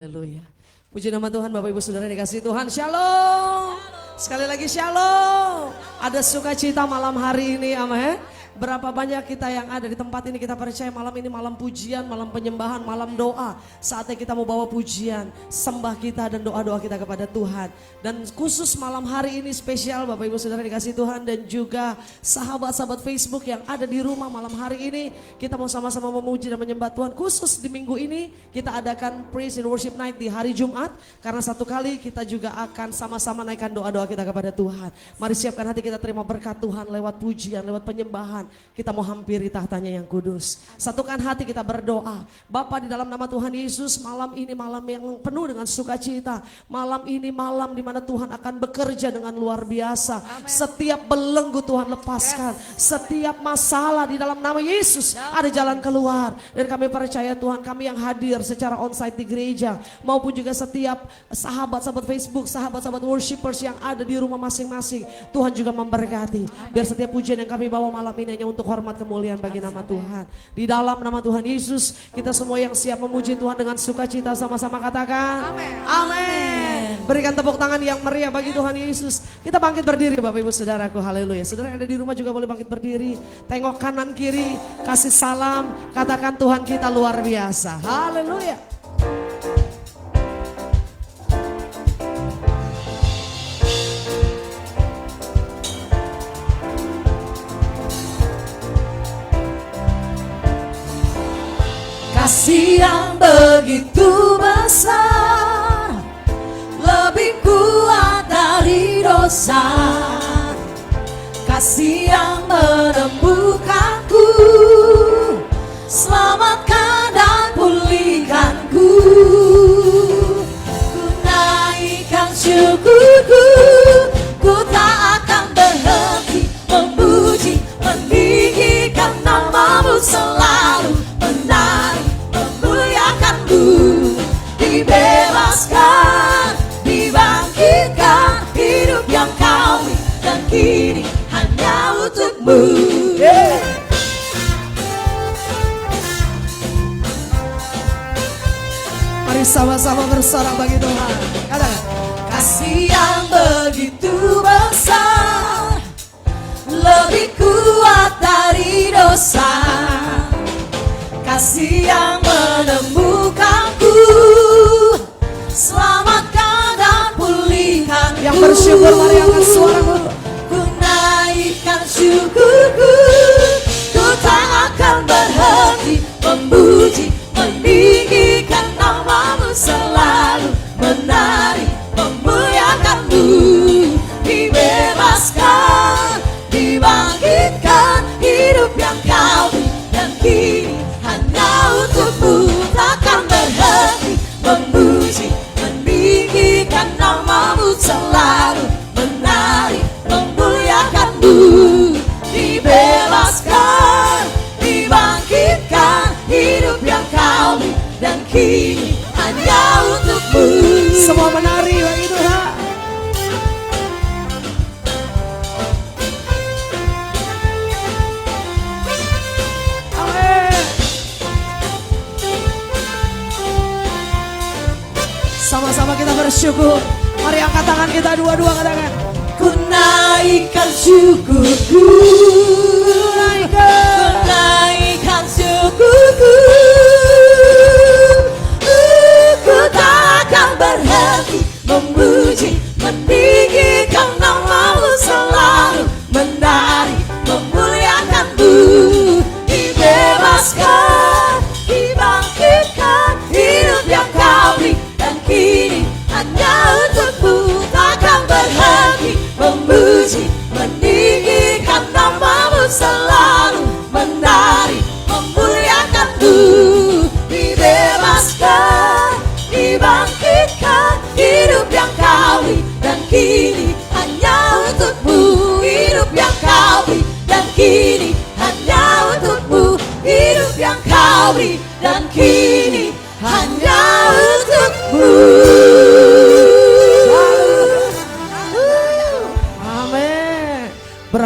Haleluya. Puji nama Tuhan, Bapak Ibu Saudara dikasih Tuhan. Shalom. Sekali lagi shalom. Ada sukacita malam hari ini, amin. Berapa banyak kita yang ada di tempat ini, kita percaya malam ini malam pujian, malam penyembahan, malam doa. Saatnya kita mau bawa pujian, sembah kita dan doa-doa kita kepada Tuhan. Dan khusus malam hari ini spesial Bapak Ibu Saudara dikasih Tuhan, dan juga sahabat-sahabat Facebook yang ada di rumah malam hari ini. Kita mau sama-sama memuji dan menyembah Tuhan. Khusus di minggu ini kita adakan Praise and Worship Night di hari Jumat. Karena satu kali kita juga akan sama-sama naikkan doa-doa kita kepada Tuhan. Mari siapkan hati kita terima berkat Tuhan lewat pujian, lewat penyembahan. Kita mau hampiri tahtanya yang kudus. Satukan hati kita berdoa. Bapa, di dalam nama Tuhan Yesus, malam ini malam yang penuh dengan sukacita. Malam ini malam di mana Tuhan akan bekerja dengan luar biasa. Amen. Setiap belenggu Tuhan lepaskan. Setiap masalah di dalam nama Yesus ada jalan keluar. Dan kami percaya Tuhan, kami yang hadir secara onsite di gereja maupun juga setiap sahabat-sahabat Facebook, sahabat-sahabat worshipers yang ada di rumah masing-masing, Tuhan juga memberkati. Biar setiap pujian yang kami bawa malam ini hanya untuk hormat kemuliaan bagi nama Tuhan. Di dalam nama Tuhan Yesus, kita semua yang siap memuji Tuhan dengan sukacita sama-sama katakan amin. Amin. Berikan tepuk tangan yang meriah bagi Tuhan Yesus. Kita bangkit berdiri Bapak Ibu Saudaraku, haleluya. Saudara yang ada di rumah juga boleh bangkit berdiri. Tengok kanan kiri, kasih salam, katakan Tuhan kita luar biasa. Haleluya. Kasih yang begitu besar, lebih kuat dari dosa. Kasih yang menembuhkanku, selamatkan dan pulihkanku. Ku naikkan syukurku, ku tak akan berhenti memuji, meninggikan namamu selalu, menari memuliakanmu. Dibebaskan, dibangkitkan, hidup yang kau beri dan kini hanya untukmu. Mari sama-sama bersorak bagi Tuhan. Katakan. Kasih yang begitu besar, lebih kuat dari dosa. Kasih yang menemukanku, selamatkan dan pulihkanku. Yang bersyukur mari angkat suaramu. Ku naikkan syukurku, ku tak akan berhenti memuji, meninggikan namamu selalu, menari memuliakanmu. Dibebaskan, dibangkitkan, hidup yang kau beri dan kini hanya untukmu. Takkan berhenti memuji, meninggikan namamu selalu, menari memuliakanmu. Dibebaskan, dibangkitkan, hidup yang kau beri dan kini hanya untukmu. Semua menari bagi Tuhan. Amin. Sama-sama kita bersyukur. Mari angkat tangan kita dua-dua, katakan. Ku naikkan syukurku, ku naikkan syukurku. Ku tak akan berhenti memuji, meninggikan namamu selalu, menari memuliakanmu. Dibebaskan, dibangkitkan, hidup yang kau beri dan kini hanya untukmu. Takkan berhenti memuji, meninggikan namamu selalu, menari memuliakanmu.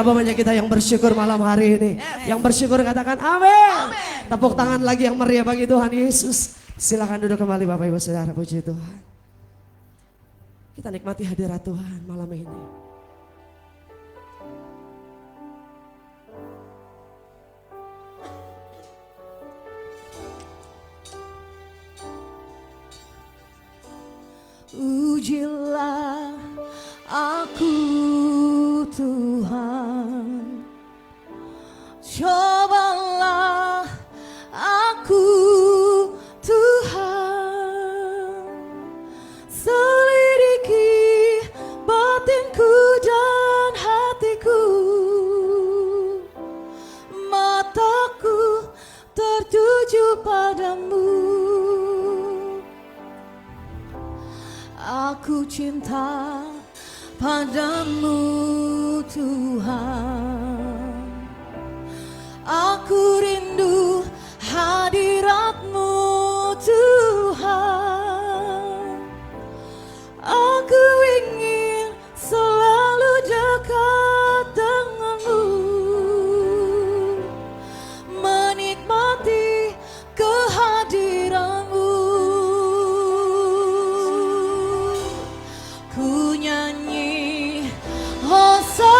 Berapa banyak kita yang bersyukur malam hari ini? Yang bersyukur katakan amin. Tepuk tangan lagi yang meriah bagi Tuhan Yesus. Silakan duduk kembali Bapak Ibu Saudara, puji Tuhan. Kita nikmati hadirat Tuhan malam ini. Ujilah aku Tuhan, cobalah aku Tuhan, selidiki batinku dan hatiku, mataku tertuju padamu. Aku cinta padamu Tuhan, aku rindu hadirat-Mu Tuhan, aku ingin selalu dekat dengan-Mu, menikmati kehadiran-Mu. Ku nyanyi Hosana,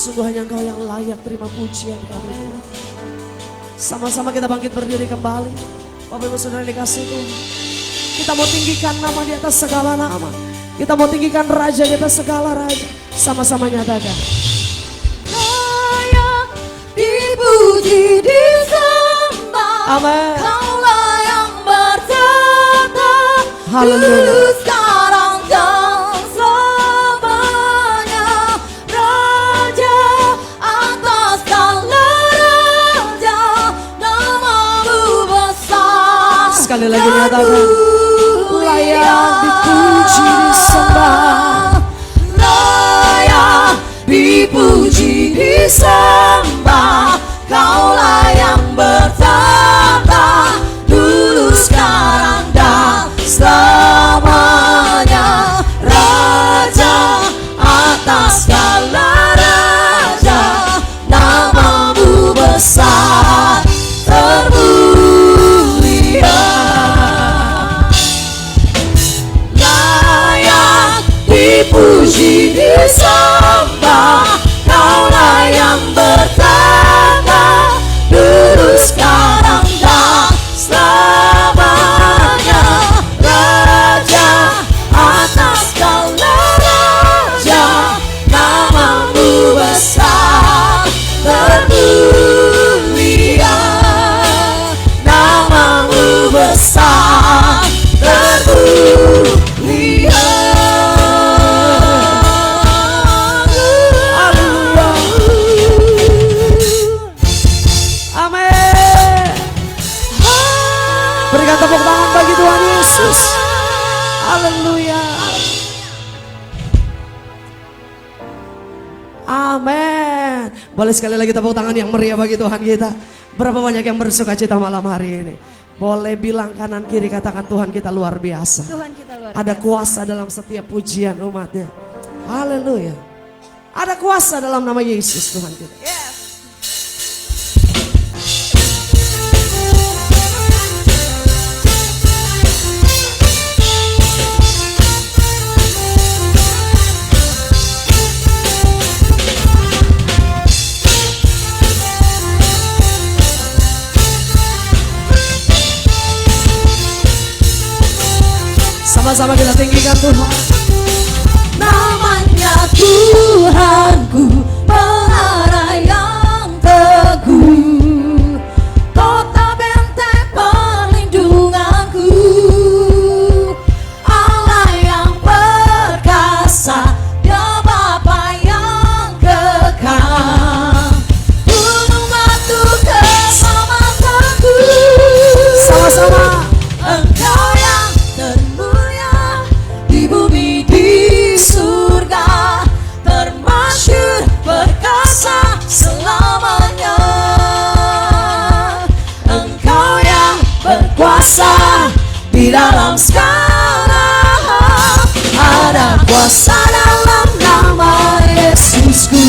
sungguh hanya Engkau yang layak terima pujian kami. Sama-sama kita bangkit berdiri kembali. Bapak Ibu Saudara dikasih Tuhan, kita mau tinggikan nama di atas segala nama. Kita mau tinggikan Raja di atas segala raja. Sama-sama nyatakan, layak dipuji disembah. amin. Kaulah yang bertata Haleluya. dulu sekarang dan selamanya. Raja atas segala raja, namamu besar. Sekali lagi nyatakan, layak dipuji disembah. Layak dipuji disembah. Kaulah yang bertata dulu sekarang dan selamanya. Raja atas segala raja, namamu besar termulia. Layak dipuji disembah. Kaulah yang bertata dulu sekarang dan selamanya. Raja atas segala raja, namamu besar termulia. Namamu besar termulia. Amin. Berikan tepuk tangan bagi Tuhan Yesus. Haleluya. Amin. Boleh sekali lagi tepuk tangan yang meriah bagi Tuhan kita. Berapa banyak yang bersuka cita malam hari ini? Boleh bilang kanan kiri, katakan Tuhan kita luar biasa. Tuhan kita luar Ada kuasa dalam setiap pujian umatnya. Haleluya. Ada kuasa dalam nama Yesus Tuhan kita. Sama-sama kita tinggikan Tuhan. namanya Tuhanku, pelara yang teguh, kota benteng perlindunganku, Allah yang perkasa, Dia Bapa yang kekal, gunung batu keselamatanku. Sama-sama. Engkau yang termulia di bumi di surga, termasyhur perkasa selamanya. Engkau yang berkuasa di dalam segala hal, ada kuasa dalam nama Yesusku.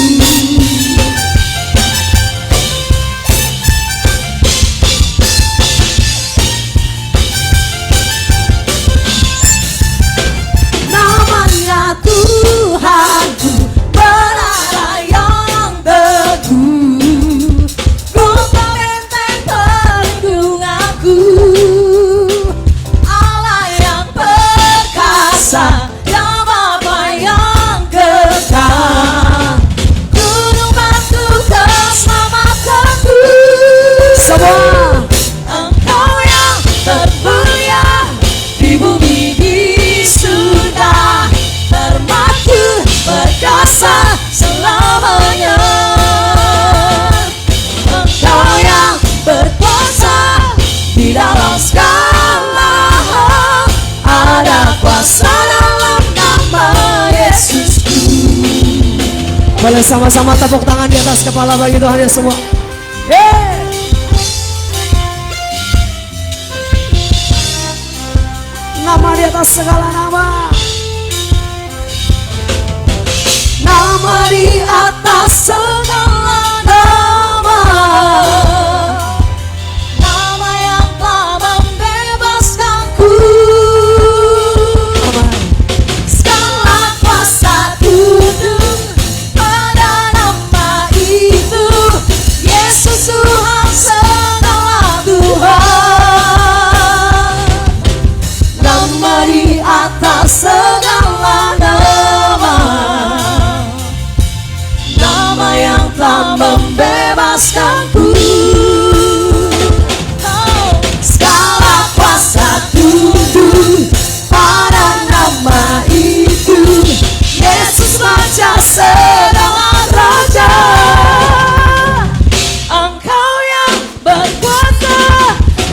Namanya Tuhanku, pelara yang teguh, kota benteng perlindunganku, Allah yang perkasa, Dia Bapa yang kekal, gunung batu keselamatanku. Semua. Engkau yang termulia di bumi di surga, termasyhur perkasa selamanya. Engkau yang berkuasa di dalam segala hal, ada kuasa dalam nama Yesusku. Boleh sama-sama tepuk tangan di atas kepala bagi Tuhan ya semua. Yeay. Nama di atas segala nama. Nama di atas segala nama, nama yang telah membebaskanku. Segala kuasa tunduk pada nama raja segala raja. Engkau yang berkuasa,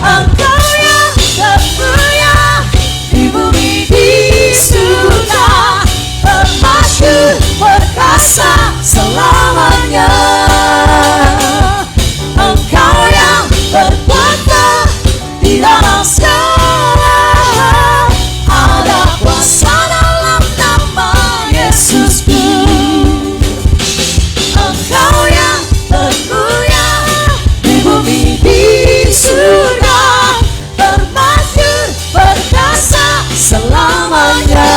Engkau yang termulia di bumi di surga, bermasyhur perkasa selamanya. Engkau yang berkuasa di dalam segala, ada kuasa dalam nama Yesusku. Engkau yang termulia di bumi di surga, bermasyhur perkasa selamanya.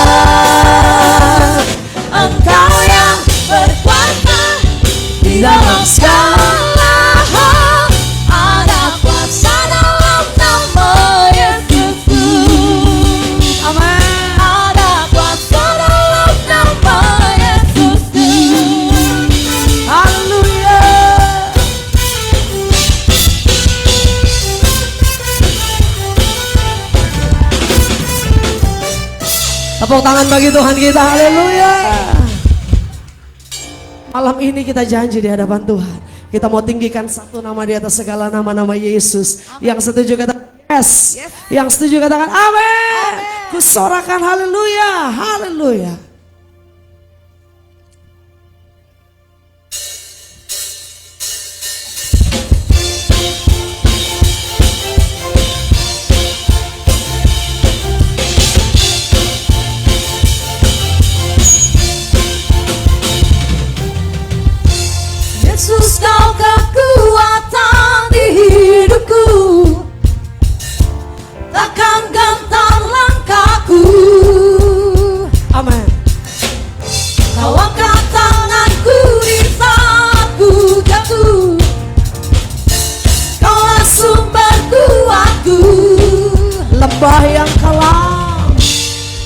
Engkau yang berkuasa di dalam segala, ada kuasa dalam nama Yesusku. Amin. Ada kuasa dalam nama Yesusku. Haleluya. Tepuk tangan bagi Tuhan kita, haleluya. Malam ini kita janji di hadapan Tuhan, kita mau tinggikan satu nama di atas segala nama-nama Yesus. Yang setuju katakan yes, yang setuju katakan amin. Kusorakan haleluya, haleluya. Yesus, kau kekuatan di hidupku, takkan gentar langkahku. Amin. Kau angkat tanganku di saat ku jatuh, Kaulah sumber kuatku. Lembah yang kelam,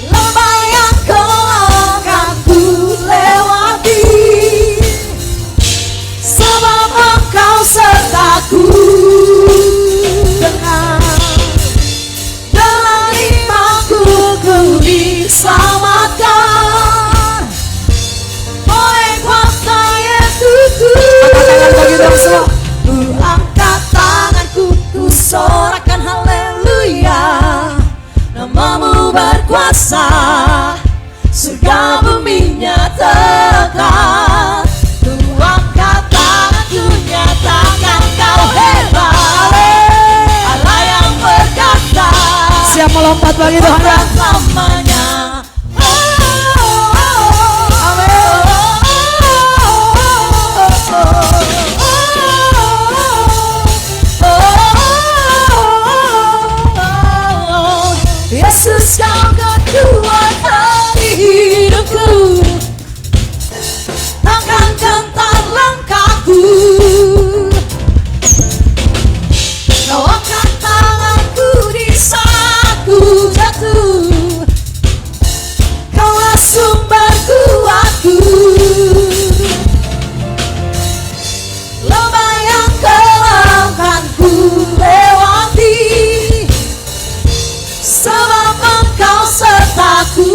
Lembah yang kelam kan ku lewati, sebab Engkau sertaku. Dengan imanku ku diselamatkan oleh kuasa Yesusku. angkat tangan bagi Tuhan semua. Ku angkat tanganku, ku sorakan haleluya. Namamu berkuasa, surga bumi nyatakan. Ku angkat tanganku, nyatakan Kau hebat, Allah yang berkata, Siap melompat bagi Tuhan. selamanya. Yesus, Kau kekuatan di hidupku, takkan gentar langkahku. Kau angkat tanganku di saat ku jatuh, Kaulah sumber kuatku. Lembah yang kelam kan ku lewati, sebab Engkau sertaku.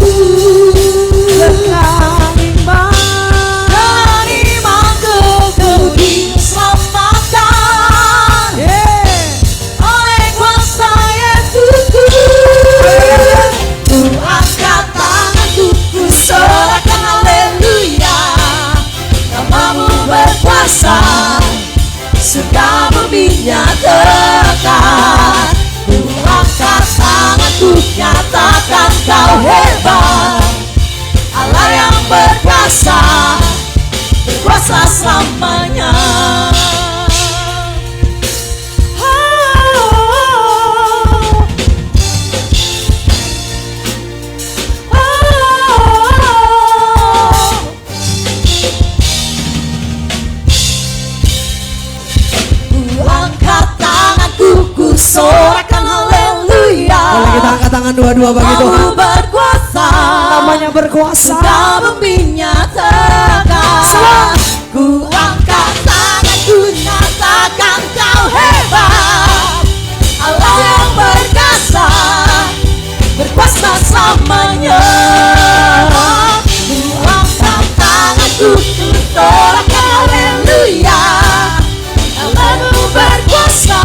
Dengan imanku ku diselamatkan oleh kuasa Yesusku. Ku angkat tanganku, ku sorakan haleluya. Namamu berkuasa, surga bumi nyatakan. Ku angkat tanganku, nyatakan Kau hebat, Allah yang berkuasa, berkuasa selamanya. Ku angkat tanganku, ku sorakan haleluya. Boleh kita angkat tangan dua-dua bagi Tuhan. Kamu berkuasa, Namanya berkuasa. surga bumi nyatakan. Ku angkat tanganku, nyatakan Kau hebat, Allah yang berkuasa, berkuasa selamanya. Ku angkat tanganku, Ku sorak haleluya, Allahmu berkuasa,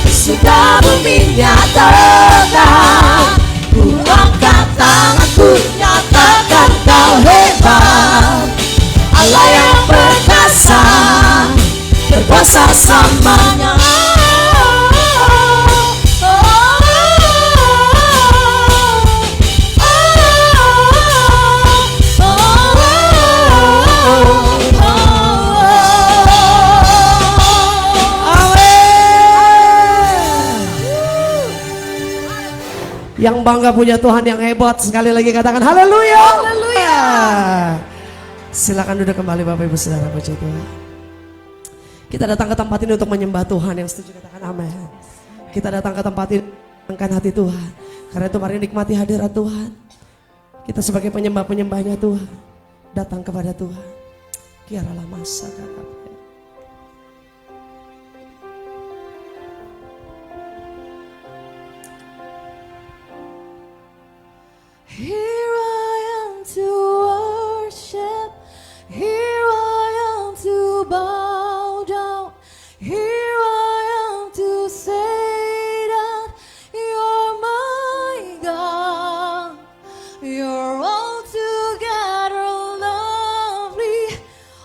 sudah bumi nyatakan. Ku angkat tanganku, nyatakan kau hebat, Allah yang perkasa, berkuasa selamanya. Yang bangga punya Tuhan yang hebat, sekali lagi katakan haleluya. Haleluya. Silakan duduk kembali Bapak Ibu Saudara, puji Tuhan. Kita datang ke tempat ini untuk menyembah Tuhan, yang setuju katakan amin. Kita datang ke tempat ini menyenangkan hati Tuhan. Karena itu mari nikmati hadirat Tuhan. Kita sebagai penyembah-penyembahnya Tuhan, datang kepada Tuhan. Kiaralah masa kata. Here I am to worship, here I am to bow down, here I am to say that you're my God. You're altogether lovely,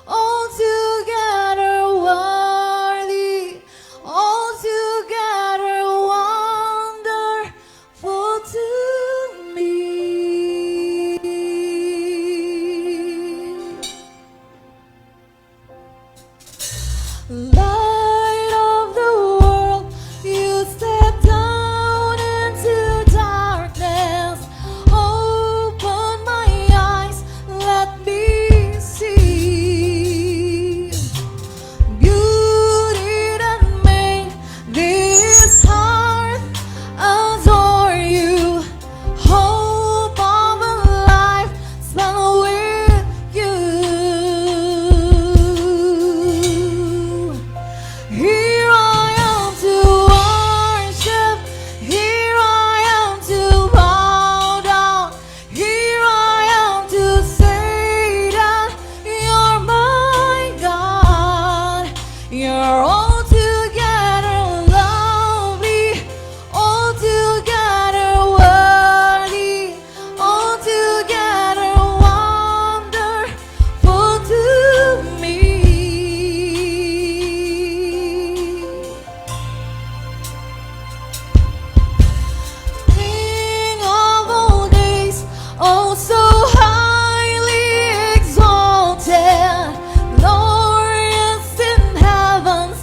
altogether worthy, altogether wonderful to me. Light of the world, you step down into darkness. Open my eyes, let me see beauty that made this heart adore you. Hope of a life spent with you. Here I am to worship, here I am to bow down, here I am to say that you're my God. You're altogether lovely, altogether worthy, altogether wonderful to me. King of all days, oh so highly exalted, glorious in heavens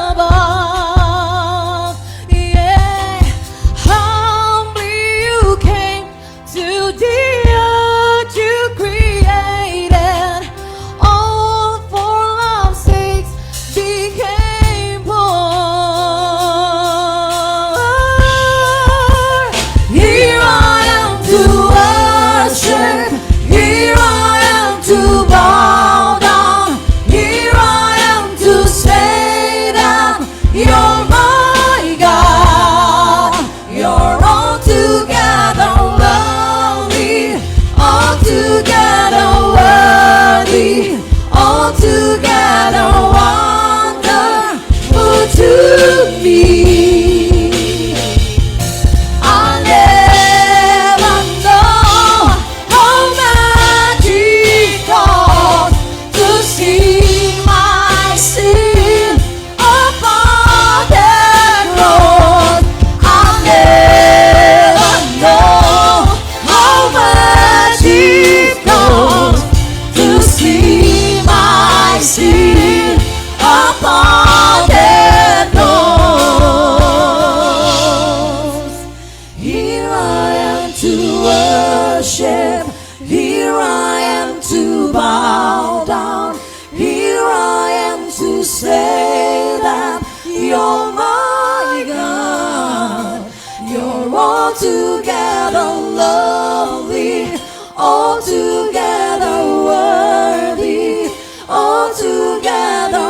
above. Yeah, humbly you came to the earth you created, all for love's sake became poor. Here I am to worship, here I am to bow down, here I am to say that you're my God. You're altogether lovely, altogether worthy, altogether wonderful to me. I never know how much it costs to see my sin upon that cross. I never know how much it costs to see my sin upon that cross. Here I am to worship, here I am to bow down, here I am to say that you're my God. You're altogether lovely, altogether worthy, altogether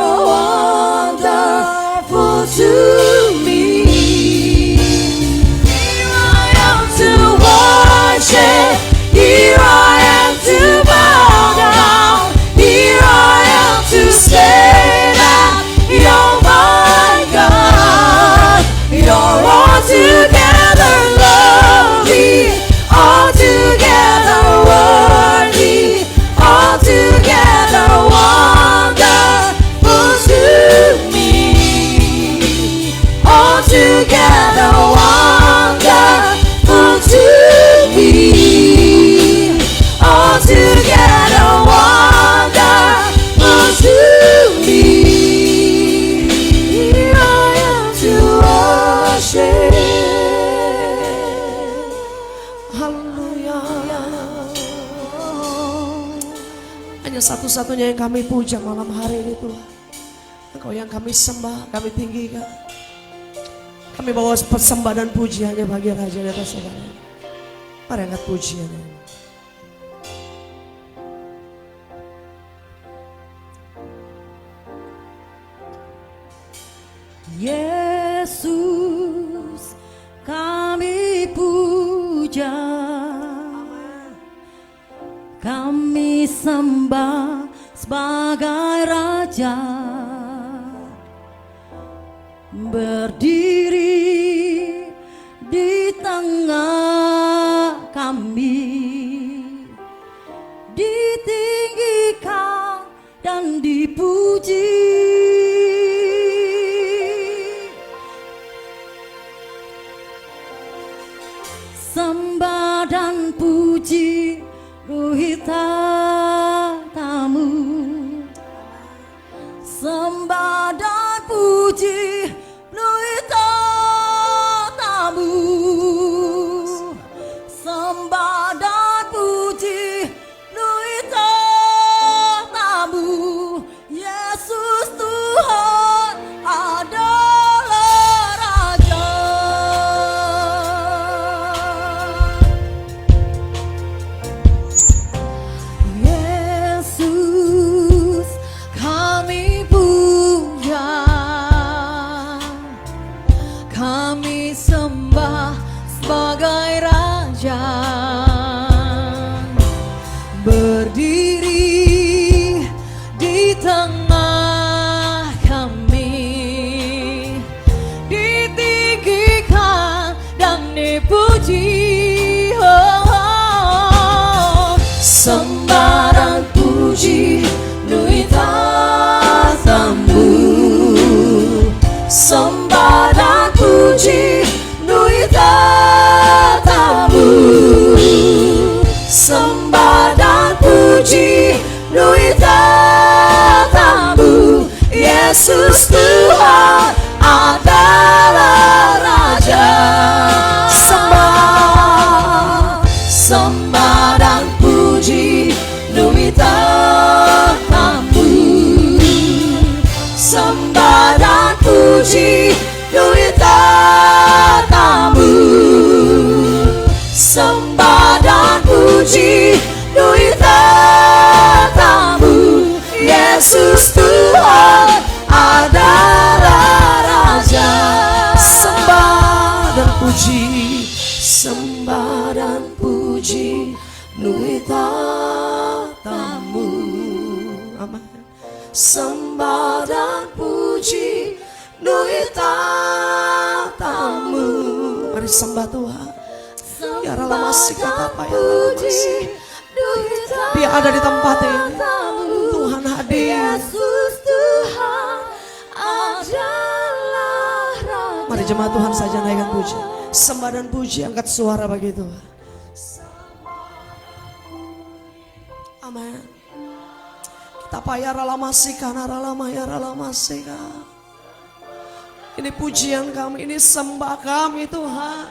wonderful to me. Here I am to worship, here I am to bow down, Hanya satu-satunya yang kami puja malam hari ini Tuhan. Engkau yang kami sembah, kami tinggikan. Kami bawa persembah dan pujiannya bagi Raja di atas segala. Mari angkat pujiannya. Yesus kami puja, kami sembah sebagai Raja, berdiri di tengah kami, ditinggikan dan dipuji. Sembah dan puji ruhitamu, sembah dan puji ruhitamu, sembah dan puji ruhitamu. Yesus Tuhan adalah Raja. Yesus kami puja, kami sembah sebagai Raja, berdiri di tengah kami, ditinggikan dan dipuji. Sembah dan puji nuitatamu, sembah dan puji nuitatamu, sembah dan puji nuitatamu. Yesus Tuhan adalah Raja. Sembah, sembah dan puji nuitatamu, sembah dan puji nuitatamu, sembah dan puji nuitatamu. Yesus Tuhan adalah Raja. Sembah dan puji, sembah dan puji nuitatamu. Amin. Sembah dan puji nuitatamu. Mari sembah Tuhan. Ya Allah masih kata apa ya, Dia ada di tempat ini. Tuhan hadir. Yesus Tuhan adalah Raja. Mari jemaat Tuhan saja naikkan puji. Sembah dan puji, angkat suara bagi Tuhan. Amin. Kita payah ramasika, naralamaya ralamasika. Ini pujian kami, ini sembah kami Tuhan.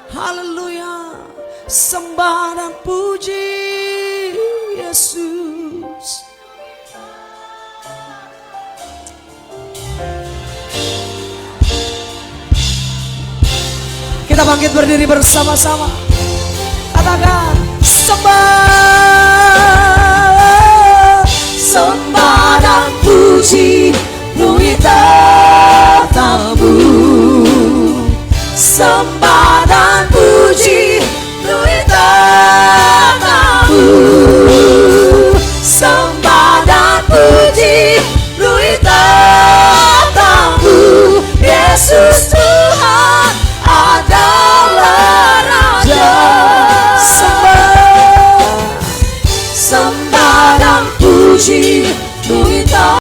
Haleluya. Sembah dan puji Yesus. Kita bangkit berdiri bersama-sama. Katakan sembah, sembah dan puji nuitatamu, sembah dan puji nuitatamu, sembah dan puji nuitatamu. Yesus Tuhan adalah Raja. Sembah, sembah dan puji nuitatamu,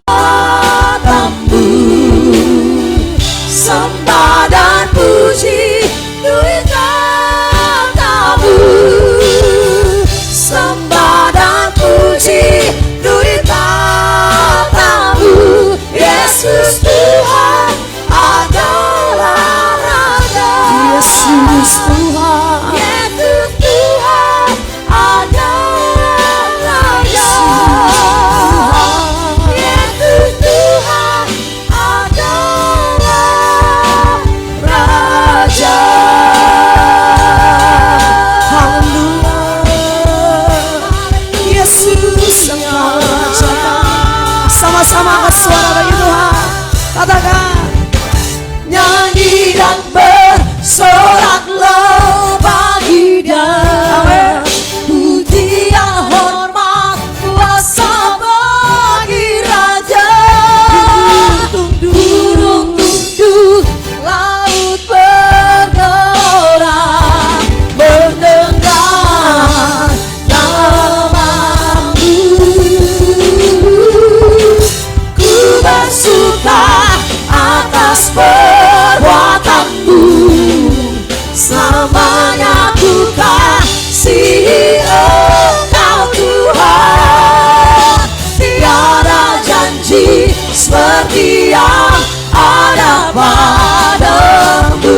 sembah dan puji nuitatamu, sembah dan puji nuitatamu. Yesus Tuhan adalah Raja. Yesus Tuhan, Yesus Tuhan adalah Raja. sama-sama angkat suara bagi Tuhan. Katakan, nyanyi dan bersoraklah bagi Dia. Pujian hormat kuasa bagi Raja. Gunung tunduk, laut bergelora, mendengar namamu. Ku bersuka atas perbuatanmu, selamanya ku kasihi Engkau Tuhan. Tiada janji seperti yang ada padamu.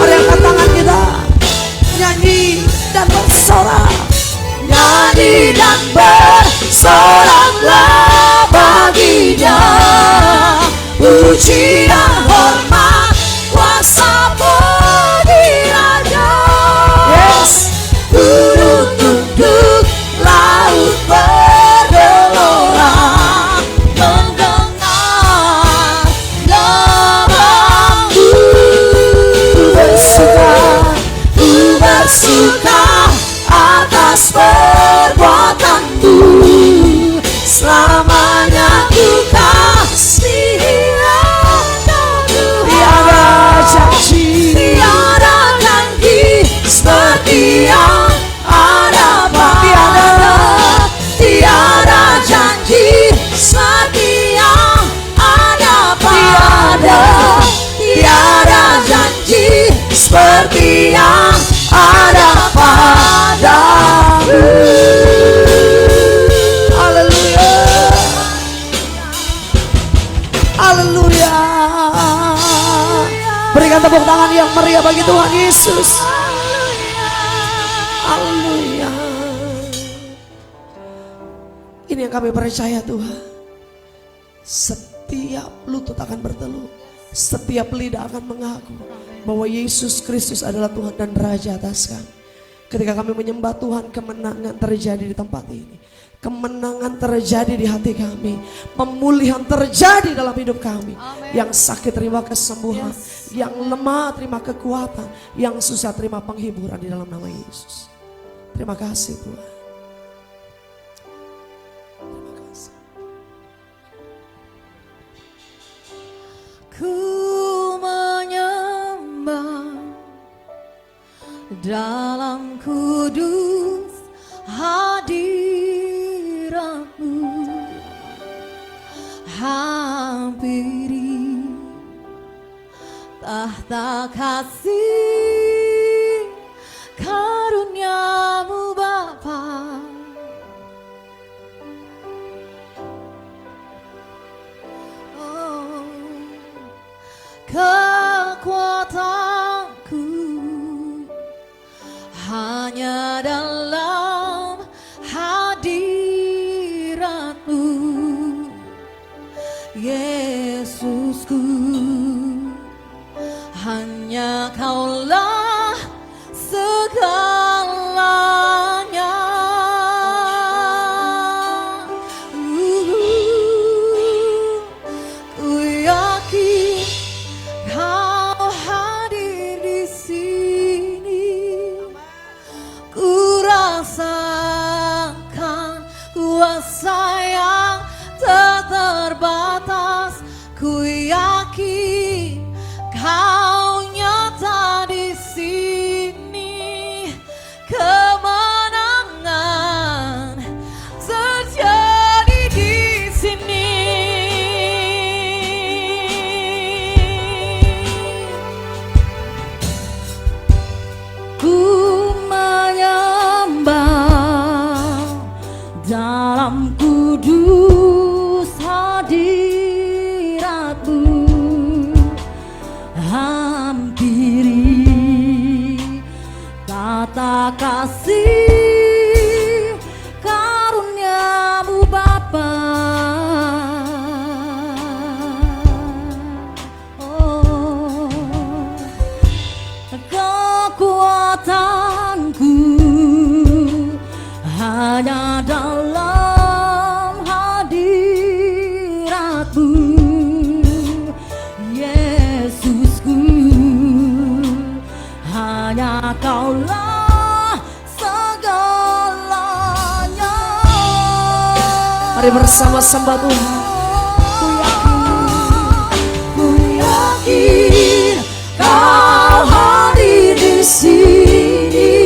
Mari angkat tangan kita, nyanyi dan bersorak, nyanyi dan bersoraklah bagi Dia. Puji dan hormat kuasa bagi Raja. Yes. Gunung tunduk, laut bergelora, mendengar namamu. Ku bersuka atas perbuatanmu, selamanya ku kasihi Engkau Tuhan. Tiada janji seperti yang ada padamu. Tiada janji seperti yang ada padamu. Tiada janji seperti yang ada padamu. Haleluya. Haleluya. Berikan tepuk tangan yang meriah bagi Tuhan Yesus. Haleluya. Ini yang kami percaya Tuhan. Setiap lutut akan berteluh, setiap lidah akan mengaku bahwa Yesus Kristus adalah Tuhan dan Raja atas kami. Ketika kami menyembah Tuhan, kemenangan terjadi di tempat ini. Kemenangan terjadi di hati kami. Pemulihan terjadi dalam hidup kami. Yang sakit terima kesembuhan. Yang lemah terima kekuatan. Yang susah terima penghiburan di dalam nama Yesus. Terima kasih Tuhan. Terima kasih. Ku menyembah dalam kudus hadiratmu, hampiri tahta kasih karuniamu Bapa. Oh, kekuatanku hanya dalam hadiratmu, Yesusku. Hanya Kaulah segalanya. Ku yakin Kau hadir di sini. Ku rasakan kuasa yang tak terbatas. Ku yakin Kau nyata di sini. Kemenangan terjadi di sini. Ku menyembah dalam kudus hadiratmu, hampiri tata kasih karuniamu Bapa. Oh, kekuatanku hanya dalam hadiratmu, Kaulah segalanya. Mari bersama sembah Tuhan. Ku yakin Kau hadir di sini.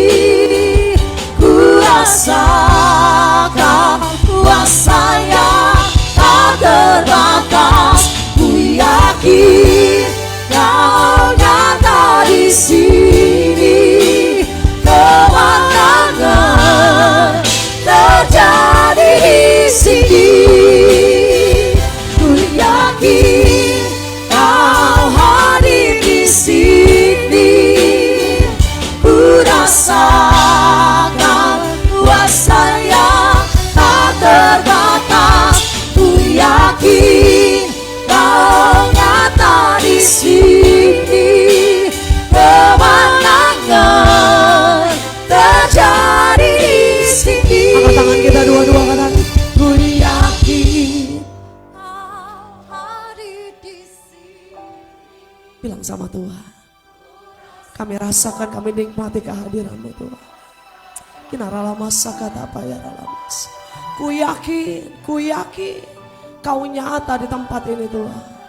Ku rasakan kuasa yang tak terbatas. Ku yakin Kau nyata di sini. Kemenangan terjadi di sini. Ku yakin Kau hadir di sini. Ku rasakan kuasa yang tak terbatas. Ku yakin Kau nyata di sini. Kemenangan terjadi di sini. Angkat tangan kita dua-dua, katakan. Ku yakin Kau hadir di sini. Bilang sama Tuhan. Kami rasakan, kami nikmati kehadiran-Mu Tuhan. Kinarala masa kata apa ya mas. Ku yakin Kau nyata di tempat ini Tuhan.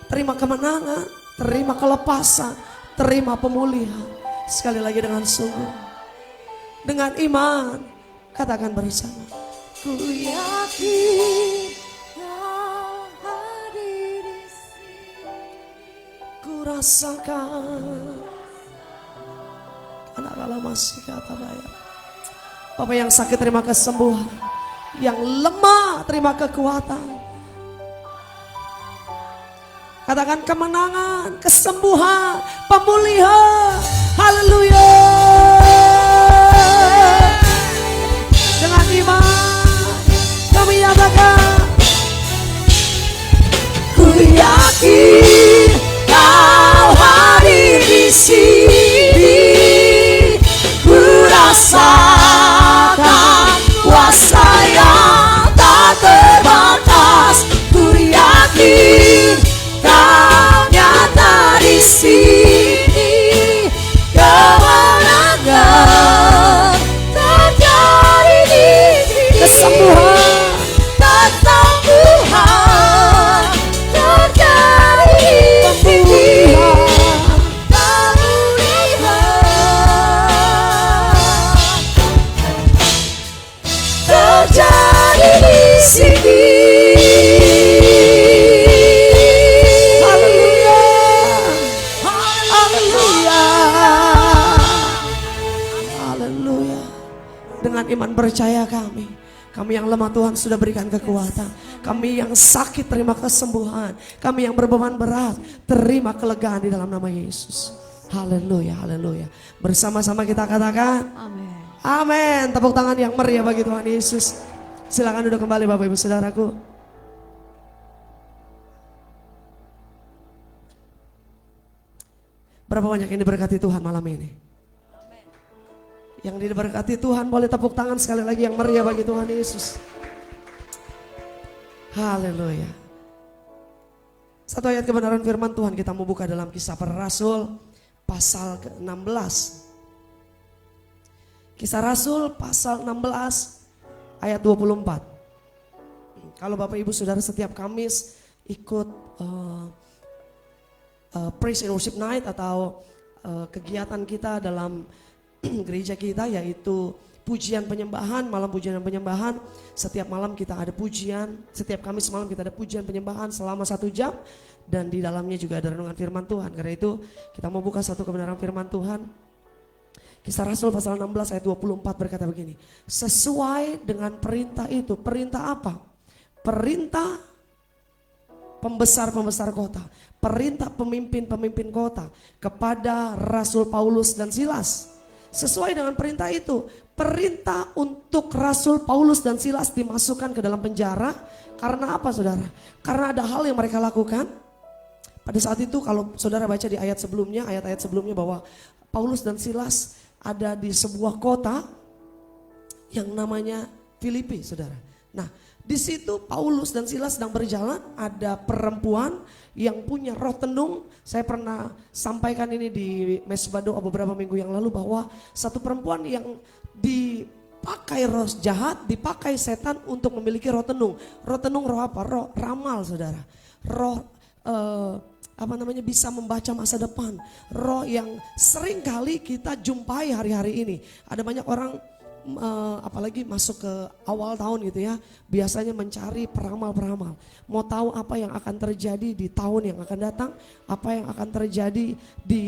Terima kemenangan, terima kelepasan, terima pemulihan. Sekali lagi dengan sungguh, dengan iman, katakan bersama. Ku yakin Kau hadir di sini. Ku rasakan. Anak-anak masih kata bayar. Bapak yang sakit terima kesembuhan, yang lemah terima kekuatan. Katakan kemenangan, kesembuhan, pemulihan. Haleluya. Dengan iman kami nyatakan. Ku yakin Kau hadir di sini. Ku rasakan kuasa yang tak terbatas. Ku yakin Kau nyata di sini. Kemenangan terjadi di sini. Kesembuhan, kesembuhan terjadi di sini. Pemulihan terjadi di sini. haleluya, haleluya, haleluya. Dengan iman percaya kami yang lemah Tuhan sudah berikan kekuatan. Kami yang sakit terima kesembuhan. Kami yang berbeban berat terima kelegaan di dalam nama Yesus. Haleluya, haleluya. Bersama-sama kita katakan Amin. amin. Tepuk tangan yang meriah bagi Tuhan Yesus. Silakan duduk kembali Bapak Ibu Saudaraku. Berapa banyak yang diberkati Tuhan malam ini? Yang diberkati Tuhan boleh tepuk tangan sekali lagi yang meriah bagi Tuhan Yesus. Haleluya. Satu ayat kebenaran firman Tuhan kita mau buka dalam Kisah Para Rasul pasal ke-16. Kisah Rasul pasal 16 ayat 24. Kalau Bapak Ibu Saudara setiap Kamis ikut Praise and Worship Night atau kegiatan kita dalam gereja kita, yaitu pujian penyembahan, malam pujian dan penyembahan. Setiap malam kita ada pujian, setiap Kamis malam kita ada pujian penyembahan selama 1 jam. Dan di dalamnya juga ada renungan firman Tuhan. Karena itu kita mau buka satu kebenaran firman Tuhan. Kisah Rasul pasal 16 ayat 24 berkata begini. Sesuai dengan perintah itu. Perintah apa? Perintah pembesar-pembesar kota. Perintah pemimpin-pemimpin kota kepada Rasul Paulus dan Silas. Sesuai dengan perintah itu, perintah untuk Rasul Paulus dan Silas dimasukkan ke dalam penjara. Karena apa saudara? Karena ada hal yang mereka lakukan. Pada saat itu kalau saudara baca di ayat sebelumnya, ayat-ayat sebelumnya bahwa Paulus dan Silas ada di sebuah kota yang namanya Filipi saudara. Nah, di situ Paulus dan Silas sedang berjalan, ada perempuan yang punya roh tenung. Saya pernah sampaikan ini di Mesbah Doa beberapa minggu yang lalu bahwa satu perempuan yang dipakai roh jahat, dipakai setan untuk memiliki roh tenung. Roh tenung roh apa? Roh ramal, saudara. Roh bisa membaca masa depan. Roh yang sering kali kita jumpai hari-hari ini. Ada banyak orang apalagi masuk ke awal tahun gitu ya, biasanya mencari peramal-peramal, mau tahu apa yang akan terjadi di tahun yang akan datang, apa yang akan terjadi di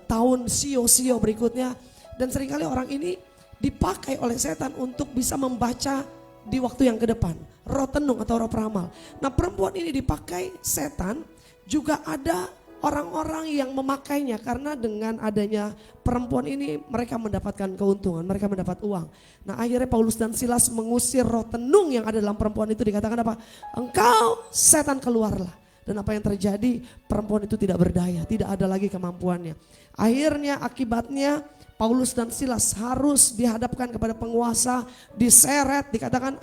tahun sio-sio berikutnya. Dan seringkali orang ini dipakai oleh setan untuk bisa membaca di waktu yang ke depan, roh tenung atau roh peramal. Nah, perempuan ini dipakai setan, juga ada orang-orang yang memakainya karena dengan adanya perempuan ini mereka mendapatkan keuntungan, mereka mendapat uang. Nah, akhirnya Paulus dan Silas mengusir roh tenung yang ada dalam perempuan itu, dikatakan apa? Engkau setan keluarlah. Dan apa yang terjadi? Perempuan itu tidak berdaya, tidak ada lagi kemampuannya. Akhirnya akibatnya Paulus dan Silas harus dihadapkan kepada penguasa, diseret, dikatakan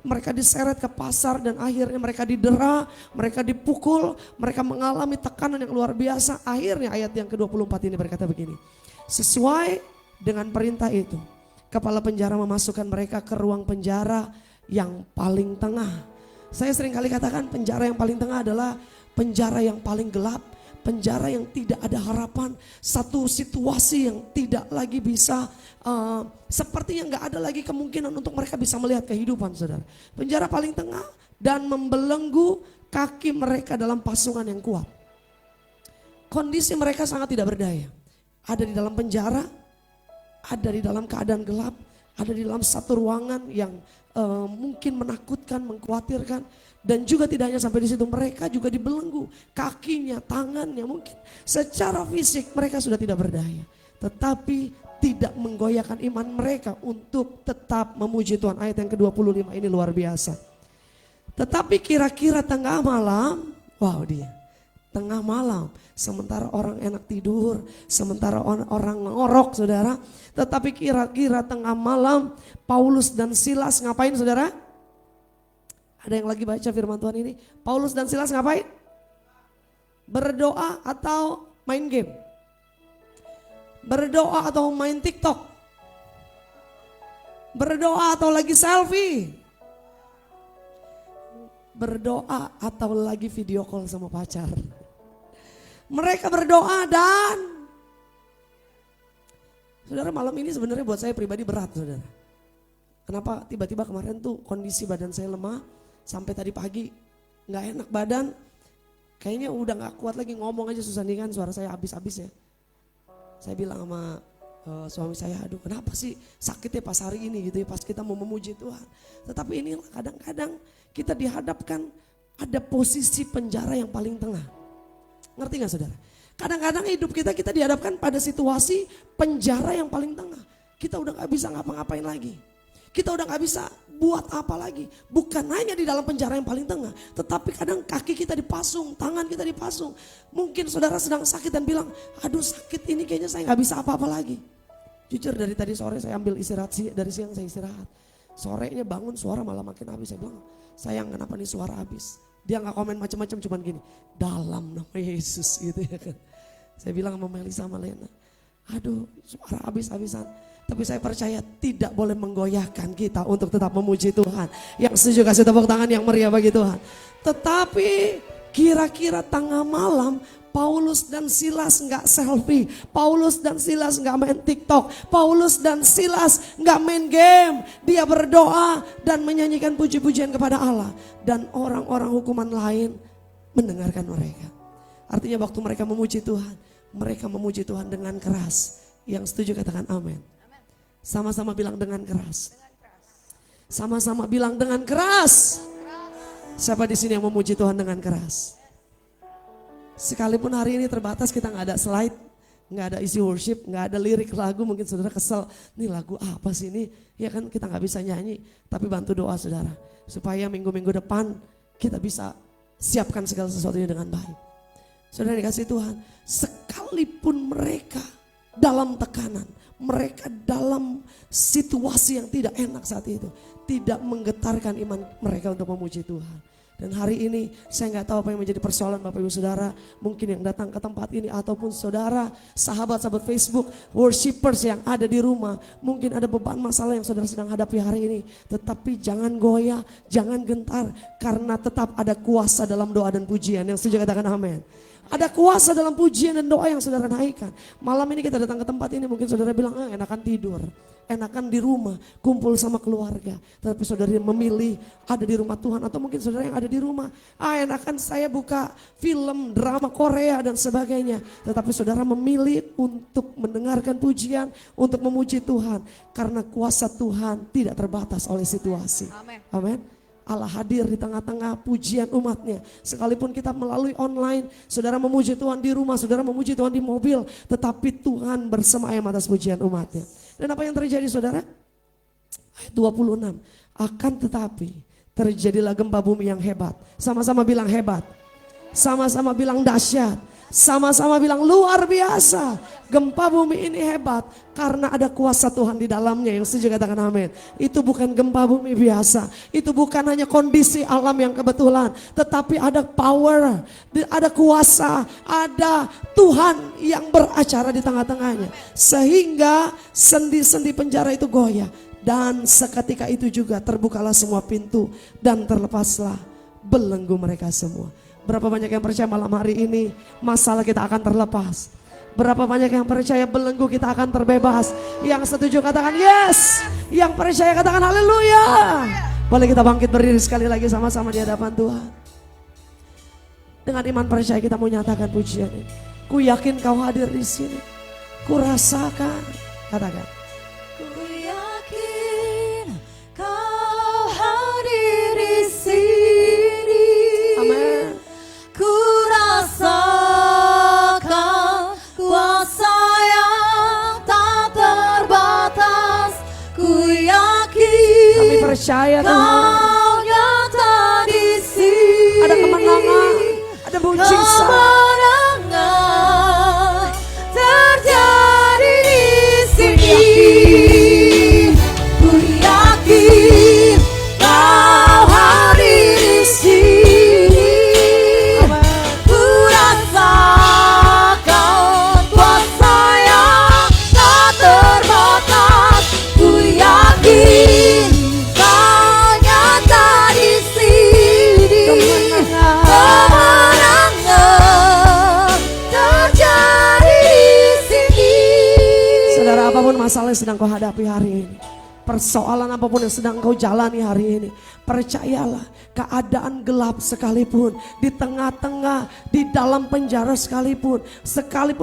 mereka diseret ke pasar dan akhirnya mereka didera, mereka dipukul, mereka mengalami tekanan yang luar biasa. Akhirnya ayat yang ke-24 ini berkata begini, sesuai dengan perintah itu, kepala penjara memasukkan mereka ke ruang penjara yang paling tengah. Saya sering kali katakan penjara yang paling tengah adalah penjara yang paling gelap, penjara yang tidak ada harapan, satu situasi yang tidak lagi bisa, sepertinya nggak ada lagi kemungkinan untuk mereka bisa melihat kehidupan, saudara. Penjara paling tengah dan membelenggu kaki mereka dalam pasungan yang kuat. Kondisi mereka sangat tidak berdaya. Ada di dalam penjara, ada di dalam keadaan gelap, ada di dalam satu ruangan yang mungkin menakutkan, mengkhawatirkan. Dan juga tidak hanya sampai di situ, mereka juga dibelenggu kakinya, tangannya, mungkin secara fisik mereka sudah tidak berdaya. Tetapi tidak menggoyahkan iman mereka untuk tetap memuji Tuhan. Ayat yang ke-25 ini luar biasa. Tetapi kira-kira tengah malam, tengah malam, sementara orang enak tidur, sementara orang ngorok, saudara. Tetapi kira-kira tengah malam, Paulus dan Silas ngapain, saudara? Ada yang lagi baca firman Tuhan ini? Paulus dan Silas ngapain? Berdoa atau main game? Berdoa atau main TikTok? Berdoa atau lagi selfie? Berdoa atau lagi video call sama pacar? Mereka berdoa dan saudara, malam ini sebenarnya buat saya pribadi berat, saudara. Kenapa tiba-tiba kemarin tuh kondisi badan saya lemah, sampai tadi pagi gak enak badan, kayaknya udah gak kuat lagi, ngomong aja susah nih kan, suara saya habis-habis ya. Saya bilang sama suami saya, aduh kenapa sih sakitnya pas hari ini gitu ya, pas kita mau memuji Tuhan. Tetapi inilah kadang-kadang kita dihadapkan ada posisi penjara yang paling tengah. Ngerti gak, saudara? Kadang-kadang hidup kita dihadapkan pada situasi penjara yang paling tengah. Kita udah gak bisa ngapa-ngapain lagi. Kita udah gak bisa buat apa lagi. Bukan hanya di dalam penjara yang paling tengah, tetapi kadang kaki kita dipasung, tangan kita dipasung. Mungkin saudara sedang sakit dan bilang, aduh sakit ini kayaknya saya gak bisa apa-apa lagi. Jujur dari tadi sore saya ambil istirahat, dari siang saya istirahat. Sorenya bangun suara malah makin habis. Saya bilang, sayang kenapa nih suara habis. Dia gak komen macam-macam, cuman gini, dalam nama Yesus gitu ya kan. Saya bilang sama Melisa sama Lena, aduh suara habis-habisan. Tapi saya percaya tidak boleh menggoyahkan kita untuk tetap memuji Tuhan. Yang setuju kasih tepuk tangan yang meriah bagi Tuhan. Tetapi kira-kira tengah malam Paulus dan Silas nggak selfie, Paulus dan Silas nggak main TikTok, Paulus dan Silas nggak main game. Dia berdoa dan menyanyikan puji-pujian kepada Allah. Dan orang-orang hukuman lain mendengarkan mereka. Artinya waktu mereka memuji Tuhan, mereka memuji Tuhan dengan keras. Yang setuju katakan amin. Sama-sama bilang dengan keras. Sama-sama bilang dengan keras. Siapa di sini yang memuji Tuhan dengan keras? Sekalipun hari ini terbatas, kita nggak ada slide, nggak ada isi worship, nggak ada lirik lagu. Mungkin saudara kesel, nih lagu apa sih ini? Ya kan kita nggak bisa nyanyi, tapi bantu doa saudara, supaya minggu-minggu depan kita bisa siapkan segala sesuatunya dengan baik. Saudara dikasih Tuhan, sekalipun mereka dalam tekanan, mereka dalam situasi yang tidak enak saat itu, tidak menggetarkan iman mereka untuk memuji Tuhan. Dan hari ini saya nggak tahu apa yang menjadi persoalan Bapak Ibu Saudara, mungkin yang datang ke tempat ini ataupun saudara, sahabat-sahabat Facebook, worshipers yang ada di rumah, mungkin ada beban masalah yang saudara sedang hadapi hari ini. Tetapi jangan goyah, jangan gentar, karena tetap ada kuasa dalam doa dan pujian. Yang setuju katakan amin. Ada kuasa dalam pujian dan doa yang saudara naikkan. Malam ini kita datang ke tempat ini, mungkin saudara bilang, enakan tidur, enakan di rumah, kumpul sama keluarga. Tetapi saudara memilih ada di rumah Tuhan, atau mungkin saudara yang ada di rumah, enakan saya buka film, drama Korea dan sebagainya. Tetapi saudara memilih untuk mendengarkan pujian, untuk memuji Tuhan. Karena kuasa Tuhan tidak terbatas oleh situasi. Amin. Allah hadir di tengah-tengah pujian umatnya. Sekalipun kita melalui online, saudara memuji Tuhan di rumah, saudara memuji Tuhan di mobil, tetapi Tuhan bersemayam atas pujian umatnya. Dan apa yang terjadi saudara? Ayat 26, akan tetapi terjadilah gempa bumi yang hebat. Sama-sama bilang hebat, sama-sama bilang dahsyat, sama-sama bilang luar biasa. Gempa bumi ini hebat karena ada kuasa Tuhan di dalamnya. Yang setuju katakan amin. Itu bukan gempa bumi biasa, itu bukan hanya kondisi alam yang kebetulan, tetapi ada power, ada kuasa, ada Tuhan yang beracara di tengah-tengahnya. Sehingga sendi-sendi penjara itu goyah. Dan seketika itu juga terbukalah semua pintu dan terlepaslah belenggu mereka semua. Berapa banyak yang percaya malam hari ini masalah kita akan terlepas? Berapa banyak yang percaya belenggu kita akan terbebas? Yang setuju katakan yes. Yang percaya katakan haleluya. Boleh kita bangkit berdiri sekali lagi sama-sama di hadapan Tuhan. Dengan iman percaya kita mau nyatakan pujian ini. Ku yakin kau hadir di sini. Ku rasakan. Katakan. Ku yakin kau hadir di sini. Amin. Ku rasakan kuasa yang tak terbatas. Ku yakin Kami percaya Tuhan. kau nyata di sini. Ada kemenangan, ada mujizat. Kemenangan terjadi di sini. Ku yakin kau hadir di sini. Ku rasakan kuasa yang tak terbatas. Ku yakin kau nyata di sini. Kemenangan terjadi di sini. Saudara, apapun masalah yang sedang kau hadapi hari ini, persoalan apapun yang sedang kau jalani hari ini, percayalah, keadaan gelap sekalipun, di tengah-tengah, di dalam penjara sekalipun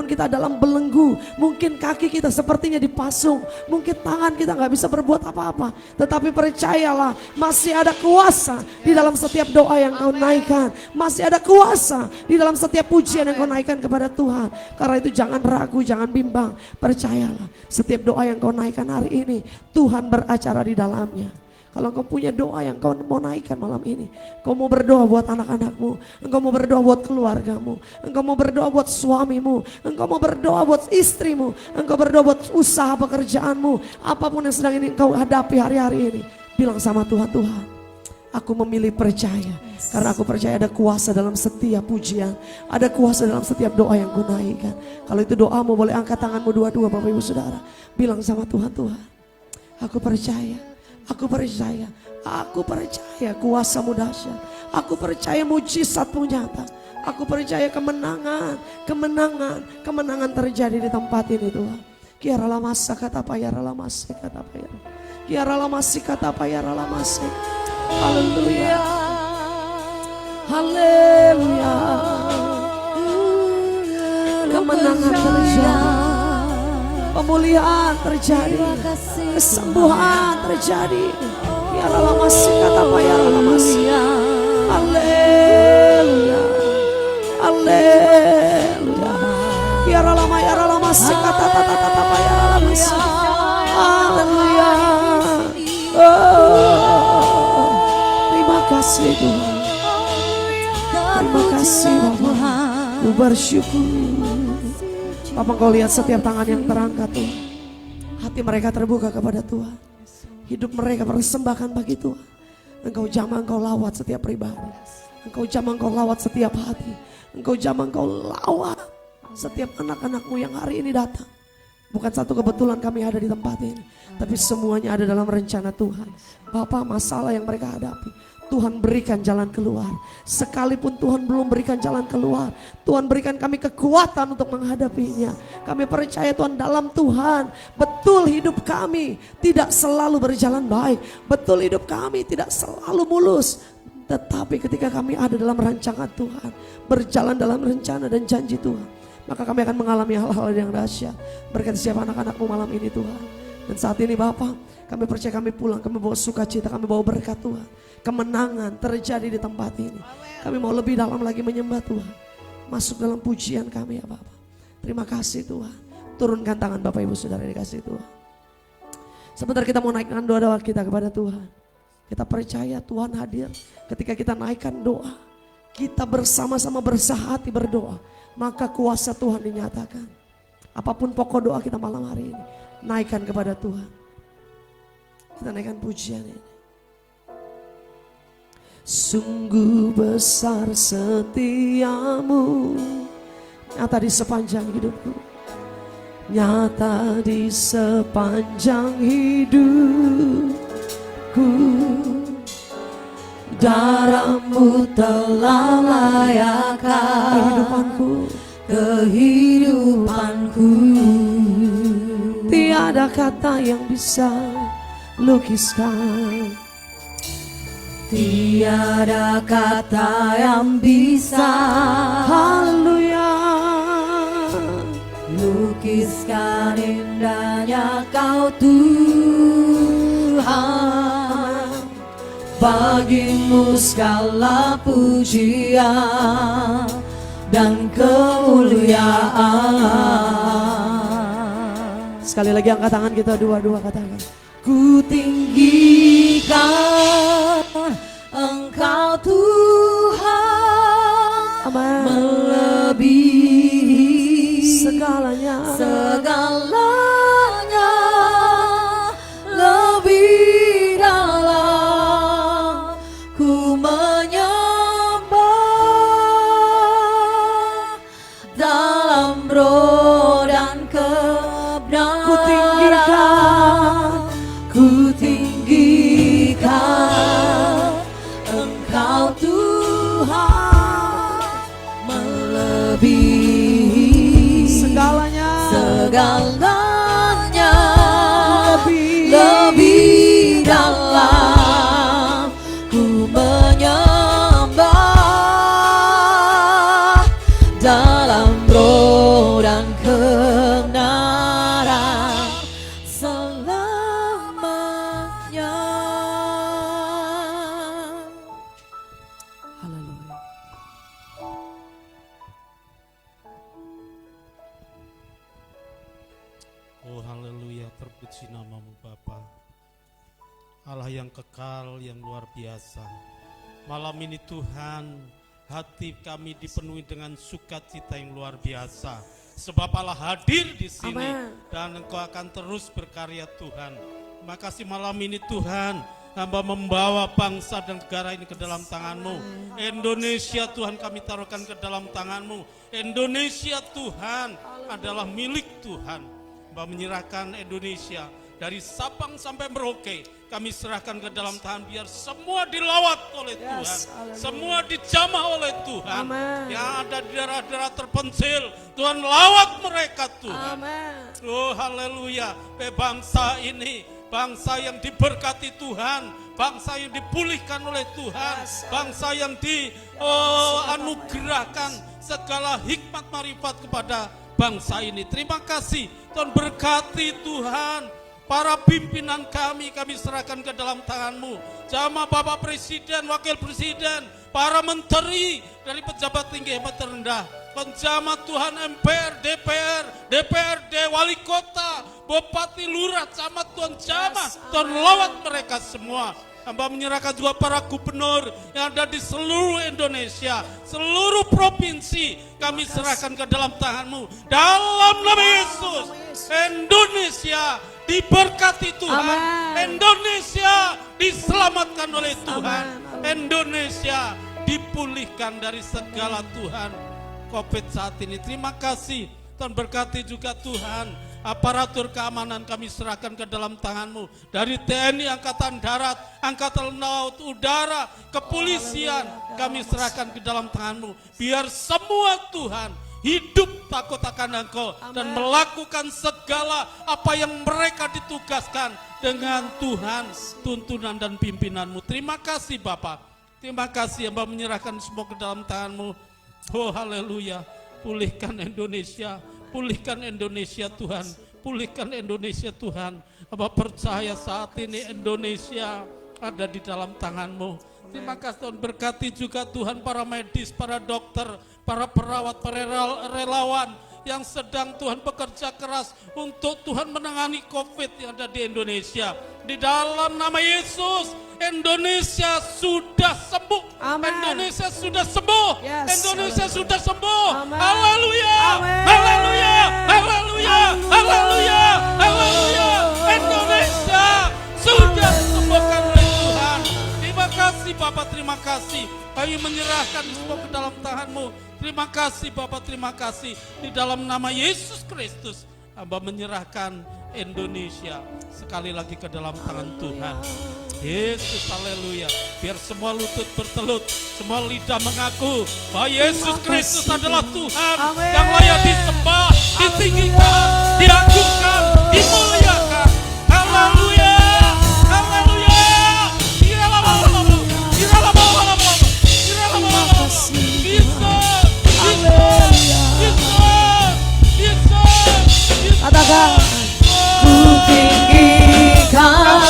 kita dalam belenggu, mungkin kaki kita sepertinya dipasung, mungkin tangan kita nggak bisa berbuat apa-apa, tetapi percayalah, masih ada kuasa di dalam setiap doa yang kau naikkan, masih ada kuasa di dalam setiap pujian yang kau naikkan kepada Tuhan. Karena itu jangan ragu, jangan bimbang, percayalah, setiap doa yang kau naikkan hari ini, Tuhan beracara di dalamnya. Kalau engkau punya doa yang kau mau naikkan malam ini, engkau mau berdoa buat anak-anakmu, engkau mau berdoa buat keluargamu, engkau mau berdoa buat suamimu, engkau mau berdoa buat istrimu, engkau berdoa buat usaha pekerjaanmu, apapun yang sedang ini engkau hadapi hari-hari ini, bilang sama Tuhan, Tuhan, aku memilih percaya, karena aku percaya ada kuasa dalam setiap pujian, ada kuasa dalam setiap doa yang ku naikkan. Kalau itu doamu, boleh angkat tanganmu dua-dua Bapak Ibu Saudara, bilang sama Tuhan, Tuhan, aku percaya. Aku percaya, kuasa-Mu dahsyat. Aku percaya mujizat-Mu nyata. Aku percaya kemenangan terjadi di tempat ini Tuhan. Kiara lama kata payara lama kata payara. Kiara lama kata payara lama. Haleluya. Haleluya. Kemenangan terjadi. Pemulihan terjadi, kesembuhan terjadi. Ya lama kata ya lama. Haleluya, haleluya. Ya lama kata ya lama. Haleluya. Terima kasih Tuhan. Terima kasih Bapa. Ku bersyukur. Bapak Engkau lihat setiap tangan yang terangkat Tuhan. Hati mereka terbuka kepada Tuhan. Hidup mereka persembahkan bagi Tuhan. Engkau jamah, Engkau lawat setiap pribadi. Engkau jamah, Engkau lawat setiap hati. Engkau jamah, Engkau lawat setiap anak-anakmu yang hari ini datang. Bukan satu kebetulan kami ada di tempat ini, tapi semuanya ada dalam rencana Tuhan. Bapak, masalah yang mereka hadapi, Tuhan berikan jalan keluar. Sekalipun Tuhan belum berikan jalan keluar, Tuhan berikan kami kekuatan untuk menghadapinya. Kami percaya Tuhan, dalam Tuhan betul hidup kami tidak selalu berjalan baik. Betul hidup kami tidak selalu mulus. Tetapi ketika kami ada dalam rancangan Tuhan, berjalan dalam rencana dan janji Tuhan, maka kami akan mengalami hal-hal yang dahsyat. Berkati siapa anak-anakmu malam ini Tuhan. Dan saat ini Bapak, kami percaya kami pulang, kami bawa sukacita, kami bawa berkat Tuhan. Kemenangan terjadi di tempat ini. Kami mau lebih dalam lagi menyembah Tuhan. Masuk dalam pujian kami ya Bapak. Terima kasih Tuhan. Turunkan tangan Bapak Ibu Saudara dikasih Tuhan. Sebentar kita mau naikkan doa-doa kita kepada Tuhan. Kita percaya Tuhan hadir ketika kita naikkan doa. Kita bersama-sama bersahati berdoa, maka kuasa Tuhan dinyatakan. Apapun pokok doa kita malam hari ini, naikkan kepada Tuhan. Kita naikkan pujian ini. Sungguh besar setiamu, nyata di sepanjang hidupku. Nyata di sepanjang hidupku. Darahmu telah layakkan kehidupanku. Tiada kata yang bisa lukiskan. Tiada kata yang bisa, haleluya, lukiskan indahnya Kau Tuhan. Bagimu segala pujian dan kemuliaan. Sekali lagi angkat tangan kita dua-dua katakan. Ku tinggikan Engkau Tuhan. Amen. Melebihi segalanya. Segalanya lebih dalam ku menyembah dalam roh dan kebenaran. Ku tinggikan Engkau Tuhan, melebihi segalanya, lebih dalam ku menyembah dalam roh dan kebenaran selamanya. Haleluya. Oh haleluya, terpuji namamu Bapa, Allah yang kekal, yang luar biasa. Malam ini Tuhan, hati kami dipenuhi dengan sukacita yang luar biasa. Sebab Allah hadir di sini. Amen. Dan Engkau akan terus berkarya Tuhan. Terima kasih malam ini Tuhan, hamba membawa bangsa dan negara ini ke dalam tangan-Mu. Indonesia Tuhan kami taruhkan ke dalam tangan-Mu. Indonesia Tuhan adalah milik Tuhan. Hamba menyerahkan Indonesia dari Sabang sampai Merauke, kami serahkan ke dalam tangan, biar semua dilawat oleh Tuhan, semua dijamah oleh Tuhan. Amen. Yang ada di daerah-daerah terpencil, Tuhan lawat mereka Tuhan. Amen. Oh haleluya, bangsa ini bangsa yang diberkati Tuhan, bangsa yang dipulihkan oleh Tuhan, bangsa yang dianugerahkan segala hikmat marifat kepada bangsa ini. Terima kasih Tuhan, berkati Tuhan. Para pimpinan kami serahkan ke dalam tangan-Mu. Jamaah Bapak Presiden, Wakil Presiden, para menteri dari pejabat tinggi sampai terendah. Penjamaah Tuhan MPR, DPR, DPRD, Wali Kota, Bupati, Lurah, Camat Tuhan jamah. Tuhan lawat mereka semua. Hamba menyerahkan juga para gubernur yang ada di seluruh Indonesia, seluruh provinsi kami serahkan ke dalam tangan-Mu. Dalam nama Yesus, Indonesia diberkati Tuhan. Amin. Indonesia diselamatkan oleh Tuhan. Amin. Indonesia dipulihkan dari segala Tuhan COVID saat ini. Terima kasih Tuhan, berkati juga Tuhan aparatur keamanan kami serahkan ke dalam tangan-Mu. Dari TNI, Angkatan Darat, Angkatan Laut, Udara, Kepolisian kami serahkan ke dalam tangan-Mu. Biar semua Tuhan hidup takut akan Engkau dan melakukan segala apa yang mereka ditugaskan dengan Tuhan, tuntunan dan pimpinan-Mu. Terima kasih Bapak. Terima kasih hamba menyerahkan semua ke dalam tangan-Mu. Oh haleluya. Pulihkan Indonesia. Pulihkan Indonesia Tuhan. Pulihkan Indonesia Tuhan. Hamba percaya saat ini Indonesia ada di dalam tangan-Mu. Terima kasih Tuhan, berkati juga Tuhan para medis, para dokter, para perawat, para relawan yang sedang Tuhan bekerja keras untuk Tuhan menangani COVID yang ada di Indonesia. Di dalam nama Yesus, Indonesia sudah sembuh. Amen. Indonesia sudah sembuh. Yes. Indonesia sudah sembuh. Amen. Haleluya. Amen. Haleluya. Haleluya. Haleluya. Haleluya. Indonesia sudah disembuhkan oleh Tuhan. Terima kasih Bapak, terima kasih. Kami menyerahkan semua ke dalam tangan-Mu. Terima kasih Bapak, terima kasih. Di dalam nama Yesus Kristus, hamba menyerahkan Indonesia sekali lagi ke dalam tangan Tuhan. Yesus, haleluya. Biar semua lutut bertelut, semua lidah mengaku bahwa Yesus Kristus adalah Tuhan yang layak disembah, ditinggikan, diagungkan, dimuliakan. Haleluya, haleluya. Katakan, Ku tinggikan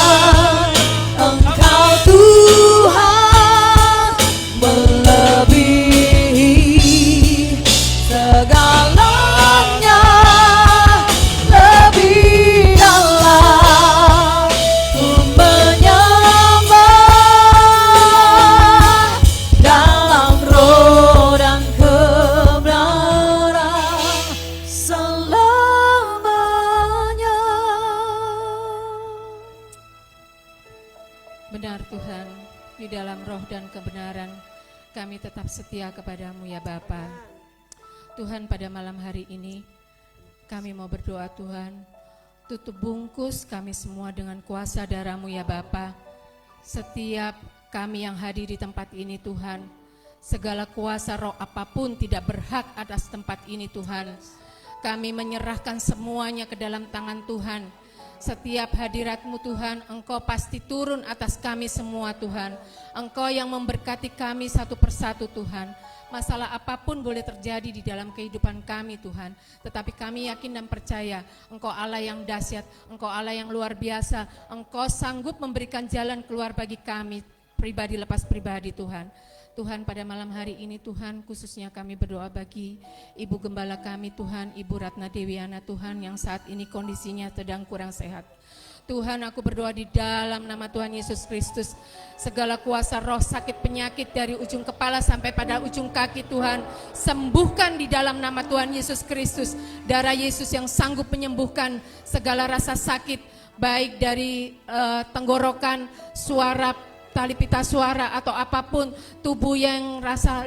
Engkau Tuhan, melebihi segalanya, lebih dalam ku menyembah dalam roh dan kebenaran selamanya. Benar Tuhan, di dalam roh dan kebenaran kami tetap setia kepadamu ya Bapa. Tuhan, pada malam hari ini kami mau berdoa Tuhan, tutup bungkus kami semua dengan kuasa darah-Mu ya Bapa. Setiap kami yang hadir di tempat ini Tuhan, segala kuasa roh apapun tidak berhak atas tempat ini Tuhan. Kami menyerahkan semuanya ke dalam tangan Tuhan. Setiap hadirat-Mu Tuhan, Engkau pasti turun atas kami semua Tuhan. Engkau yang memberkati kami satu persatu Tuhan. Masalah apapun boleh terjadi di dalam kehidupan kami Tuhan, tetapi kami yakin dan percaya Engkau Allah yang dahsyat, Engkau Allah yang luar biasa. Engkau sanggup memberikan jalan keluar bagi kami pribadi lepas pribadi Tuhan. Tuhan, pada malam hari ini Tuhan, khususnya kami berdoa bagi Ibu Gembala kami Tuhan, Ibu Ratna Dewiana Tuhan, yang saat ini kondisinya sedang kurang sehat. Tuhan, aku berdoa di dalam nama Tuhan Yesus Kristus, segala kuasa roh sakit penyakit dari ujung kepala sampai pada ujung kaki Tuhan, sembuhkan di dalam nama Tuhan Yesus Kristus. Darah Yesus yang sanggup menyembuhkan segala rasa sakit, baik dari tenggorokan, suara, tali pita suara atau apapun tubuh yang rasa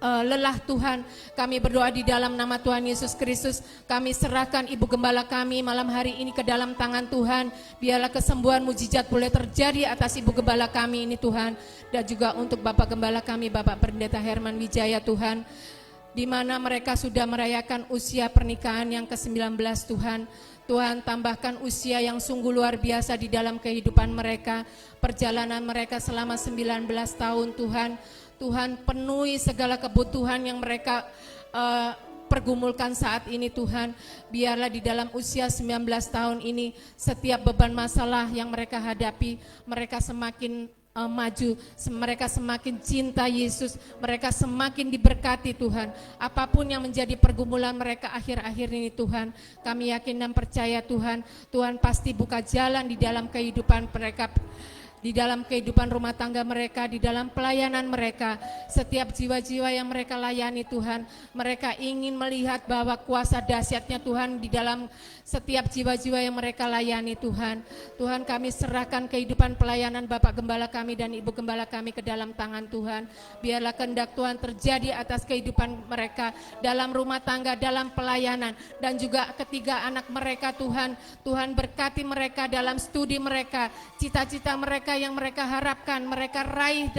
lelah Tuhan. Kami berdoa di dalam nama Tuhan Yesus Kristus. Kami serahkan Ibu Gembala kami malam hari ini ke dalam tangan Tuhan. Biarlah kesembuhan mujizat boleh terjadi atas Ibu Gembala kami ini Tuhan. Dan juga untuk Bapak Gembala kami, Bapak Pendeta Herman Wijaya Tuhan, di mana mereka sudah merayakan usia pernikahan yang ke-19 Tuhan. Tuhan, tambahkan usia yang sungguh luar biasa di dalam kehidupan mereka, perjalanan mereka selama 19 tahun Tuhan. Tuhan, penuhi segala kebutuhan yang mereka pergumulkan saat ini Tuhan. Biarlah di dalam usia 19 tahun ini setiap beban masalah yang mereka hadapi, mereka semakin maju, mereka semakin cinta Yesus, mereka semakin diberkati Tuhan. Apapun yang menjadi pergumulan mereka akhir-akhir ini Tuhan, kami yakin dan percaya Tuhan, Tuhan pasti buka jalan di dalam kehidupan mereka di dalam kehidupan rumah tangga mereka, di dalam pelayanan mereka, setiap jiwa-jiwa yang mereka layani Tuhan, mereka ingin melihat bahwa kuasa dahsyatnya Tuhan di dalam setiap jiwa-jiwa yang mereka layani Tuhan. Tuhan, kami serahkan kehidupan pelayanan Bapak Gembala kami dan Ibu Gembala kami ke dalam tangan Tuhan. Biarlah kehendak Tuhan terjadi atas kehidupan mereka dalam rumah tangga, dalam pelayanan, dan juga ketiga anak mereka Tuhan. Tuhan berkati mereka dalam studi mereka, cita-cita mereka yang mereka harapkan, mereka raih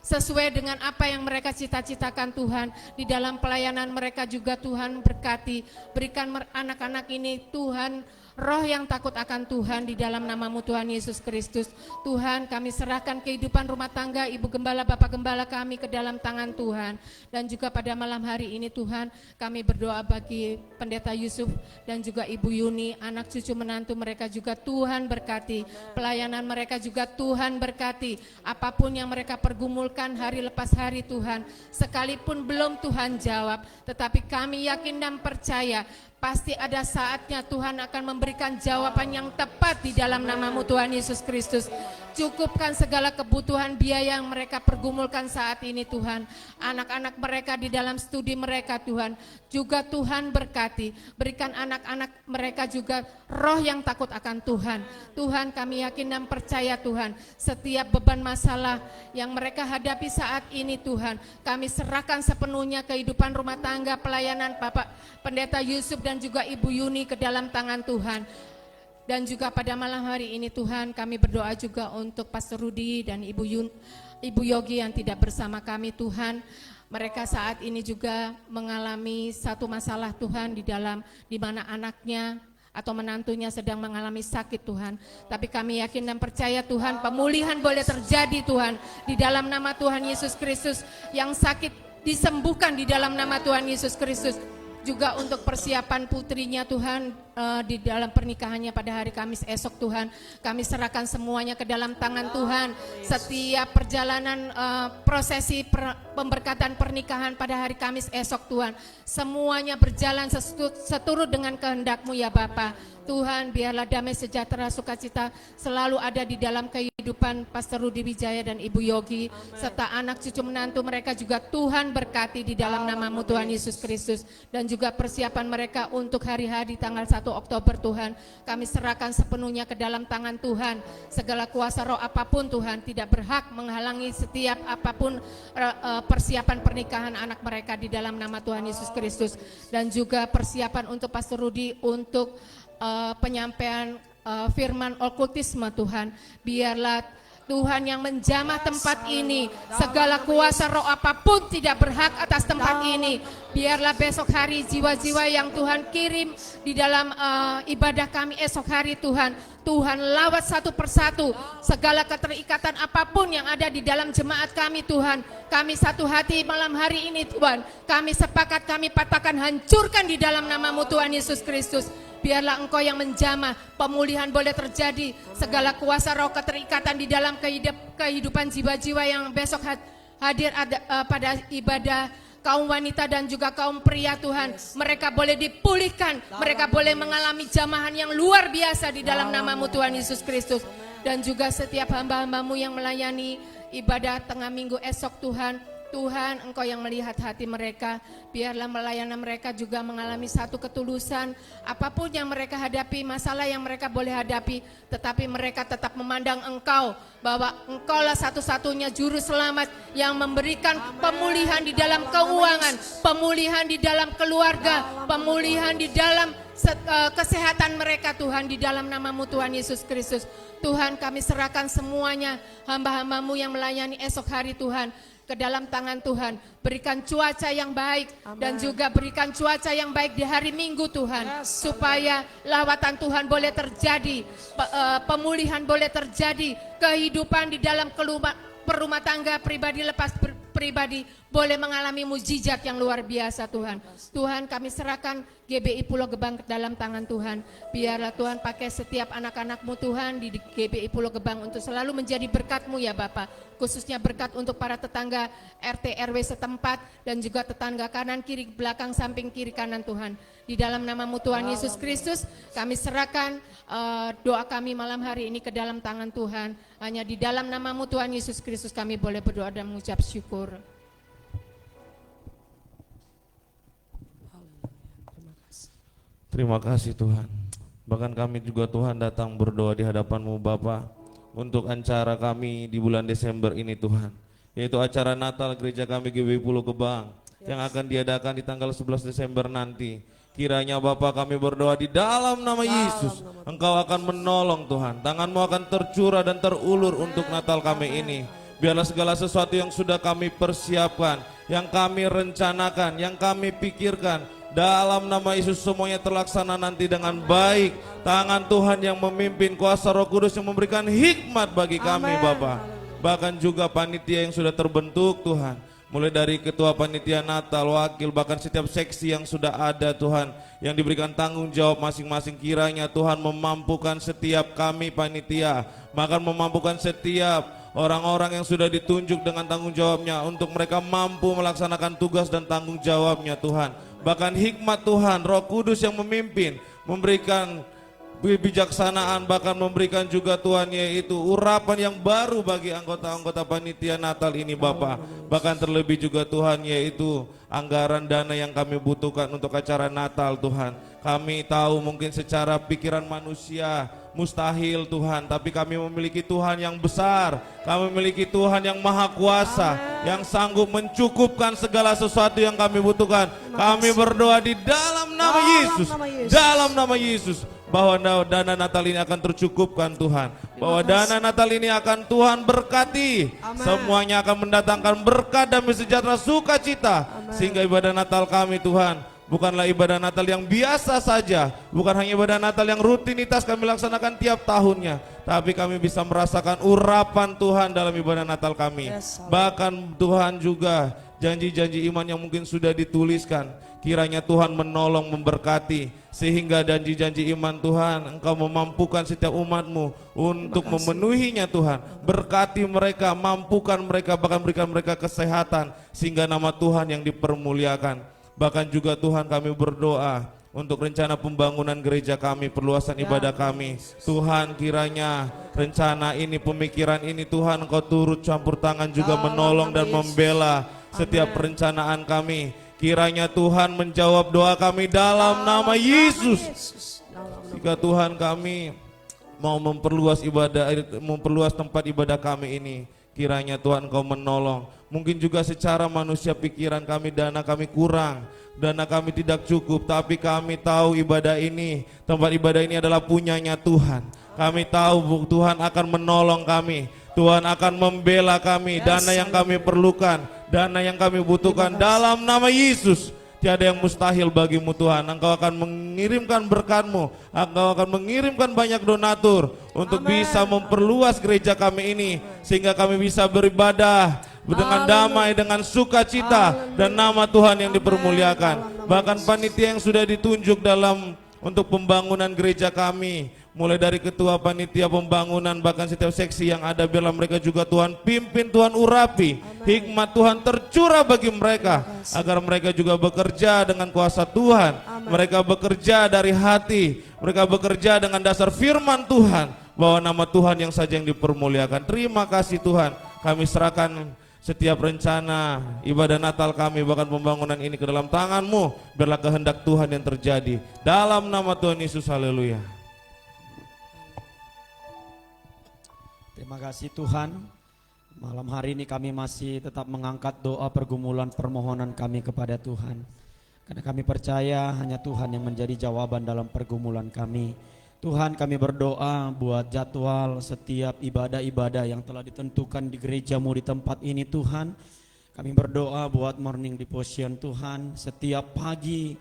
sesuai dengan apa yang mereka cita-citakan Tuhan. Di dalam pelayanan mereka juga Tuhan berkati, berikan anak-anak ini Tuhan roh yang takut akan Tuhan di dalam nama-Mu Tuhan Yesus Kristus. Tuhan, kami serahkan kehidupan rumah tangga Ibu Gembala, Bapak Gembala kami ke dalam tangan Tuhan. Dan juga pada malam hari ini Tuhan, kami berdoa bagi Pendeta Yusuf dan juga Ibu Yuni, anak cucu menantu mereka juga Tuhan berkati. Pelayanan mereka juga Tuhan berkati. Apapun yang mereka pergumulkan hari lepas hari Tuhan, sekalipun belum Tuhan jawab, tetapi kami yakin dan percaya pasti ada saatnya Tuhan akan memberikan jawaban yang tepat di dalam nama-Mu Tuhan Yesus Kristus. Cukupkan segala kebutuhan biaya yang mereka pergumulkan saat ini Tuhan. Anak-anak mereka di dalam studi mereka Tuhan, juga Tuhan berkati. Berikan anak-anak mereka juga roh yang takut akan Tuhan. Tuhan, kami yakin dan percaya Tuhan, setiap beban masalah yang mereka hadapi saat ini Tuhan, kami serahkan sepenuhnya kehidupan rumah tangga, pelayanan Bapak Pendeta Yusuf dan juga Ibu Yuni ke dalam tangan Tuhan. Dan juga pada malam hari ini Tuhan, kami berdoa juga untuk Pastor Rudi dan Ibu Yogi yang tidak bersama kami Tuhan. Mereka saat ini juga mengalami satu masalah Tuhan di mana anaknya atau menantunya sedang mengalami sakit Tuhan. Tapi kami yakin dan percaya Tuhan, pemulihan boleh terjadi Tuhan di dalam nama Tuhan Yesus Kristus. Yang sakit disembuhkan di dalam nama Tuhan Yesus Kristus. Juga untuk persiapan putrinya Tuhan di dalam pernikahannya pada hari Kamis esok Tuhan, kami serahkan semuanya ke dalam tangan Tuhan. Setiap perjalanan prosesi pemberkatan pernikahan pada hari Kamis esok Tuhan, semuanya berjalan seturut dengan kehendak-Mu ya Bapa. Tuhan, biarlah damai sejahtera sukacita selalu ada di dalam kehidupan Pastor Rudi Wijaya dan Ibu Yogi, serta anak cucu menantu mereka juga Tuhan berkati di dalam nama-Mu Tuhan Yesus Kristus. Dan juga persiapan mereka untuk hari-hari tanggal 1 Oktober Tuhan, kami serahkan sepenuhnya ke dalam tangan Tuhan. Segala kuasa roh apapun Tuhan tidak berhak menghalangi setiap apapun persiapan pernikahan anak mereka di dalam nama Tuhan Yesus Kristus. Dan juga persiapan untuk Pastor Rudi untuk penyampaian firman okultisme Tuhan, biarlah Tuhan yang menjamah tempat ini, segala kuasa roh apapun tidak berhak atas tempat ini. Biarlah besok hari jiwa-jiwa yang Tuhan kirim di dalam ibadah kami esok hari Tuhan, Tuhan lawat satu persatu segala keterikatan apapun yang ada di dalam jemaat kami Tuhan. Kami satu hati malam hari ini Tuhan, kami sepakat, kami patahkan, hancurkan di dalam nama-Mu Tuhan Yesus Kristus. Biarlah Engkau yang menjamah, pemulihan boleh terjadi, segala kuasa roh keterikatan di dalam kehidupan jiwa-jiwa yang besok hadir pada ibadah kaum wanita dan juga kaum pria Tuhan. Mereka boleh dipulihkan, mereka boleh mengalami jamahan yang luar biasa di dalam nama-Mu Tuhan Yesus Kristus. Dan juga setiap hamba-hamba-Mu yang melayani ibadah tengah minggu esok Tuhan, Tuhan, Engkau yang melihat hati mereka, biarlah melayani mereka juga mengalami satu ketulusan. Apapun yang mereka hadapi, masalah yang mereka boleh hadapi, tetapi mereka tetap memandang Engkau, bahwa Engkaulah satu-satunya juru selamat yang memberikan pemulihan di dalam keuangan, pemulihan di dalam keluarga, pemulihan di dalam kesehatan mereka Tuhan, di dalam nama-Mu Tuhan Yesus Kristus. Tuhan, kami serahkan semuanya hamba-hamba-Mu yang melayani esok hari Tuhan ke dalam tangan Tuhan. Berikan cuaca yang baik. Amen. Dan juga berikan cuaca yang baik di hari Minggu Tuhan, supaya lawatan Tuhan boleh terjadi, pemulihan boleh terjadi, kehidupan di dalam perumah tangga pribadi lepas pribadi boleh mengalami mujizat yang luar biasa Tuhan. Tuhan, kami serahkan GBI Pulau Gebang ke dalam tangan Tuhan. Biarlah Tuhan pakai setiap anak-anak-Mu Tuhan di GBI Pulau Gebang untuk selalu menjadi berkat-Mu ya Bapa. Khususnya berkat untuk para tetangga RT RW setempat dan juga tetangga kanan kiri belakang samping kiri kanan Tuhan. Di dalam nama-Mu Tuhan Yesus Kristus kami serahkan doa kami malam hari ini ke dalam tangan Tuhan. Hanya di dalam nama-Mu Tuhan Yesus Kristus kami boleh berdoa dan mengucap syukur. Terima kasih Tuhan. Bahkan kami juga Tuhan datang berdoa di hadapan-Mu Bapa untuk acara kami di bulan Desember ini Tuhan, yaitu acara Natal gereja kami GBI Pulau Gebang yang akan diadakan di tanggal 11 Desember nanti. Kiranya Bapa kami berdoa di dalam nama Yesus, Engkau akan menolong Tuhan. Tangan-Mu akan tercurah dan terulur untuk Natal kami ini. Biarlah segala sesuatu yang sudah kami persiapkan, yang kami rencanakan, yang kami pikirkan, dalam nama Yesus semuanya terlaksana nanti dengan baik. Tangan Tuhan yang memimpin, kuasa Roh Kudus yang memberikan hikmat bagi kami Bapa. Bahkan juga panitia yang sudah terbentuk Tuhan, mulai dari ketua panitia Natal, wakil, bahkan setiap seksi yang sudah ada Tuhan, yang diberikan tanggung jawab masing-masing. Kiranya Tuhan memampukan setiap kami panitia, bahkan memampukan setiap orang-orang yang sudah ditunjuk dengan tanggung jawabnya untuk mereka mampu melaksanakan tugas dan tanggung jawabnya Tuhan. Bahkan hikmat Tuhan, Roh Kudus yang memimpin, memberikan kebijaksanaan, bahkan memberikan juga Tuhan yaitu urapan yang baru bagi anggota-anggota panitia Natal ini Bapa. Bahkan terlebih juga Tuhan yaitu anggaran dana yang kami butuhkan untuk acara Natal Tuhan. Kami tahu mungkin secara pikiran manusia mustahil Tuhan, tapi kami memiliki Tuhan yang besar, kami memiliki Tuhan yang maha kuasa, yang sanggup mencukupkan segala sesuatu yang kami butuhkan. Kami berdoa di dalam nama Yesus, dalam nama Yesus, bahwa dana Natal ini akan tercukupkan Tuhan, bahwa dana Natal ini akan Tuhan berkati. Semuanya akan mendatangkan berkat dan sejahtera sukacita, sehingga ibadah Natal kami Tuhan bukanlah ibadah Natal yang biasa saja, bukan hanya ibadah Natal yang rutinitas kami laksanakan tiap tahunnya, tapi kami bisa merasakan urapan Tuhan dalam ibadah Natal kami. Bahkan Tuhan juga janji-janji iman yang mungkin sudah dituliskan, kiranya Tuhan menolong, memberkati, sehingga janji-janji iman Tuhan Engkau memampukan setiap umat-Mu untuk memenuhinya Tuhan. Berkati mereka, mampukan mereka, bahkan berikan mereka kesehatan, sehingga nama Tuhan yang dipermuliakan. Bahkan juga Tuhan kami berdoa untuk rencana pembangunan gereja kami, perluasan ibadah kami. Tuhan kiranya rencana ini, pemikiran ini Tuhan Engkau turut campur tangan juga menolong dan membela setiap perencanaan kami. Kiranya Tuhan menjawab doa kami dalam nama Yesus. Jika Tuhan kami mau memperluas ibadah, memperluas tempat ibadah kami ini, kiranya Tuhan Engkau menolong. Mungkin juga secara manusia pikiran kami, dana kami kurang, dana kami tidak cukup, tapi kami tahu ibadah ini, tempat ibadah ini adalah punyanya Tuhan. Kami tahu Tuhan akan menolong kami, Tuhan akan membela kami, dana yang kami perlukan, dana yang kami butuhkan dalam nama Yesus. Tiada yang mustahil bagimu Tuhan. Engkau akan mengirimkan berkat-Mu, Engkau akan mengirimkan banyak donatur untuk bisa memperluas gereja kami ini, sehingga kami bisa beribadah dengan damai, dengan sukacita, dan nama Tuhan yang dipermuliakan. Bahkan panitia yang sudah ditunjuk dalam untuk pembangunan gereja kami, mulai dari ketua panitia pembangunan, bahkan setiap seksi yang ada, biarlah mereka juga Tuhan pimpin, Tuhan urapi, hikmat Tuhan tercurah bagi mereka, agar mereka juga bekerja dengan kuasa Tuhan. Mereka bekerja dari hati, mereka bekerja dengan dasar firman Tuhan, bahwa nama Tuhan yang saja yang dipermuliakan. Terima kasih Tuhan, kami serahkan setiap rencana ibadah Natal kami, bahkan pembangunan ini ke dalam tangan-Mu. Biarlah kehendak Tuhan yang terjadi dalam nama Tuhan Yesus. Haleluya. Terima kasih Tuhan. Malam hari ini kami masih tetap mengangkat doa pergumulan permohonan kami kepada Tuhan, karena kami percaya hanya Tuhan yang menjadi jawaban dalam pergumulan kami. Tuhan, kami berdoa buat jadwal setiap ibadah-ibadah yang telah ditentukan di gereja-Mu di tempat ini Tuhan. Kami berdoa buat morning devotion Tuhan, setiap pagi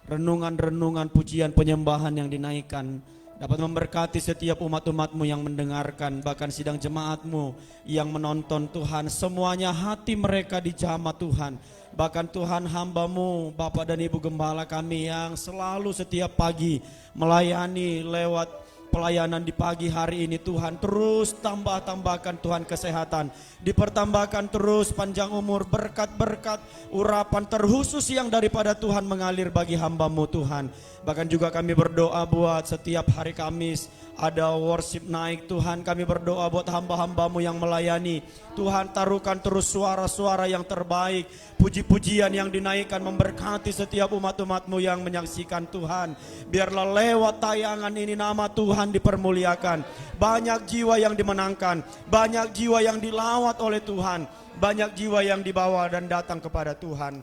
renungan-renungan pujian penyembahan yang dinaikkan dapat memberkati setiap umat-umat-Mu yang mendengarkan, bahkan sidang jemaat-Mu yang menonton Tuhan. Semuanya hati mereka dijamah Tuhan. Bahkan Tuhan hamba-Mu, Bapak dan Ibu Gembala kami yang selalu setiap pagi melayani lewat pelayanan di pagi hari ini Tuhan, terus tambahkan Tuhan kesehatan, dipertambahkan terus panjang umur, berkat-berkat, urapan terkhusus yang daripada Tuhan mengalir bagi hamba-Mu Tuhan. Bahkan juga kami berdoa buat setiap hari Kamis ada worship naik Tuhan, kami berdoa buat hamba-hamba-Mu yang melayani Tuhan, taruhkan terus suara-suara yang terbaik, puji-pujian yang dinaikkan memberkati setiap umat-umat-Mu yang menyaksikan Tuhan. Biarlah lewat tayangan ini nama Tuhan dipermuliakan, banyak jiwa yang dimenangkan, banyak jiwa yang dilawat oleh Tuhan, banyak jiwa yang dibawa dan datang kepada Tuhan.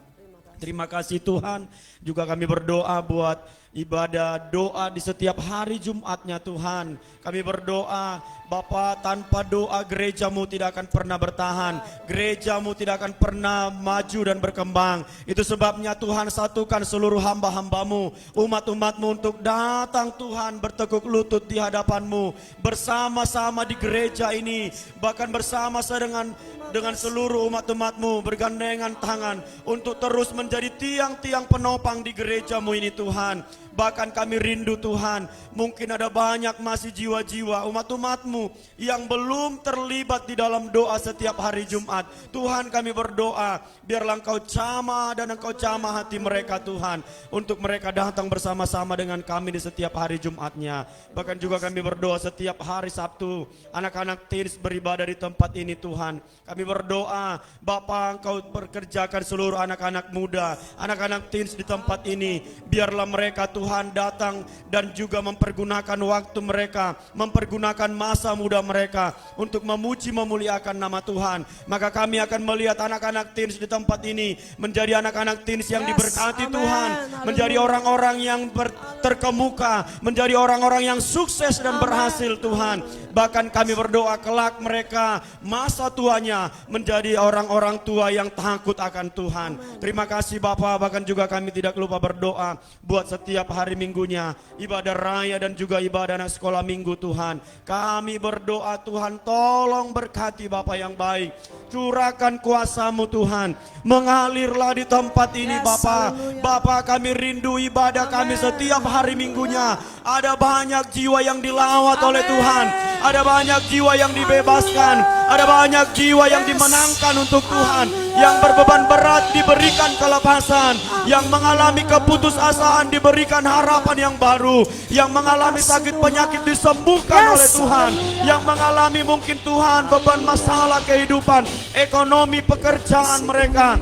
Terima kasih Tuhan. Juga kami berdoa buat ibadah doa di setiap hari Jumatnya Tuhan. Kami berdoa, Bapa, tanpa doa gereja-Mu tidak akan pernah bertahan, gereja-Mu tidak akan pernah maju dan berkembang. Itu sebabnya Tuhan satukan seluruh hamba-hamba-Mu, umat-umat-Mu untuk datang Tuhan bertekuk lutut di hadapan-Mu, bersama-sama di gereja ini, bahkan bersama-sama dengan seluruh umat-umat-Mu bergandengan tangan untuk terus menjadi tiang-tiang penopang di gereja-Mu ini Tuhan. Bahkan kami rindu Tuhan, mungkin ada banyak masih jiwa-jiwa umat-umat-Mu yang belum terlibat di dalam doa setiap hari Jumat. Tuhan, kami berdoa, biarlah Engkau jamah dan Engkau jamah hati mereka Tuhan, untuk mereka datang bersama-sama dengan kami di setiap hari Jumatnya. Bahkan juga kami berdoa setiap hari Sabtu, anak-anak teens beribadah di tempat ini Tuhan. Kami berdoa, Bapa, Engkau perkerjakan seluruh anak-anak muda, anak-anak teens di tempat ini. Biarlah mereka Tuhan datang dan juga mempergunakan waktu mereka, mempergunakan masa muda mereka untuk memuji memuliakan nama Tuhan. Maka kami akan melihat anak-anak teens di tempat ini menjadi anak-anak teens yang diberkati Tuhan, menjadi orang-orang yang terkemuka, menjadi orang-orang yang sukses dan berhasil Tuhan. Bahkan kami berdoa kelak mereka masa tuanya menjadi orang-orang tua yang takut akan Tuhan. Terima kasih Bapa. Bahkan juga kami tidak lupa berdoa buat setiap hari Minggunya, ibadah raya dan juga ibadah anak sekolah minggu Tuhan. Kami berdoa Tuhan, tolong berkati Bapa yang baik, curahkan kuasa-Mu Tuhan, mengalirlah di tempat ini Bapa. Bapa, kami rindu ibadah kami setiap hari Minggunya. Ada banyak jiwa yang dilawat oleh Tuhan, ada banyak jiwa yang dibebaskan, ada banyak jiwa yang dimenangkan untuk Tuhan, yang berbeban berat diberikan kelepasan, yang mengalami keputusasaan diberikan harapan yang baru, yang mengalami sakit penyakit disembuhkan oleh Tuhan, yang mengalami mungkin Tuhan beban masalah kehidupan, ekonomi, pekerjaan mereka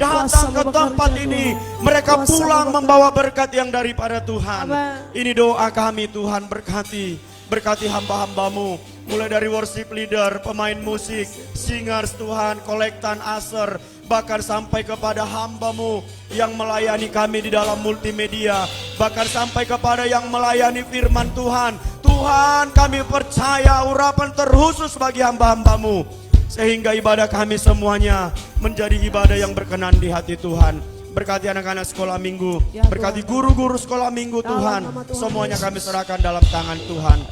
datang ke tempat ini, mereka pulang membawa berkat yang daripada Tuhan. Ini doa kami Tuhan, berkati hamba-hamba-Mu, mulai dari worship leader, pemain musik, singers Tuhan, kolektan aser, bahkan sampai kepada hamba-Mu yang melayani kami di dalam multimedia, bahkan sampai kepada yang melayani firman Tuhan. Tuhan, kami percaya urapan terkhusus bagi hamba-hamba-Mu, sehingga ibadah kami semuanya menjadi ibadah yang berkenan di hati Tuhan. Berkati anak-anak sekolah minggu, berkati guru-guru sekolah minggu Tuhan, semuanya kami serahkan dalam tangan Tuhan.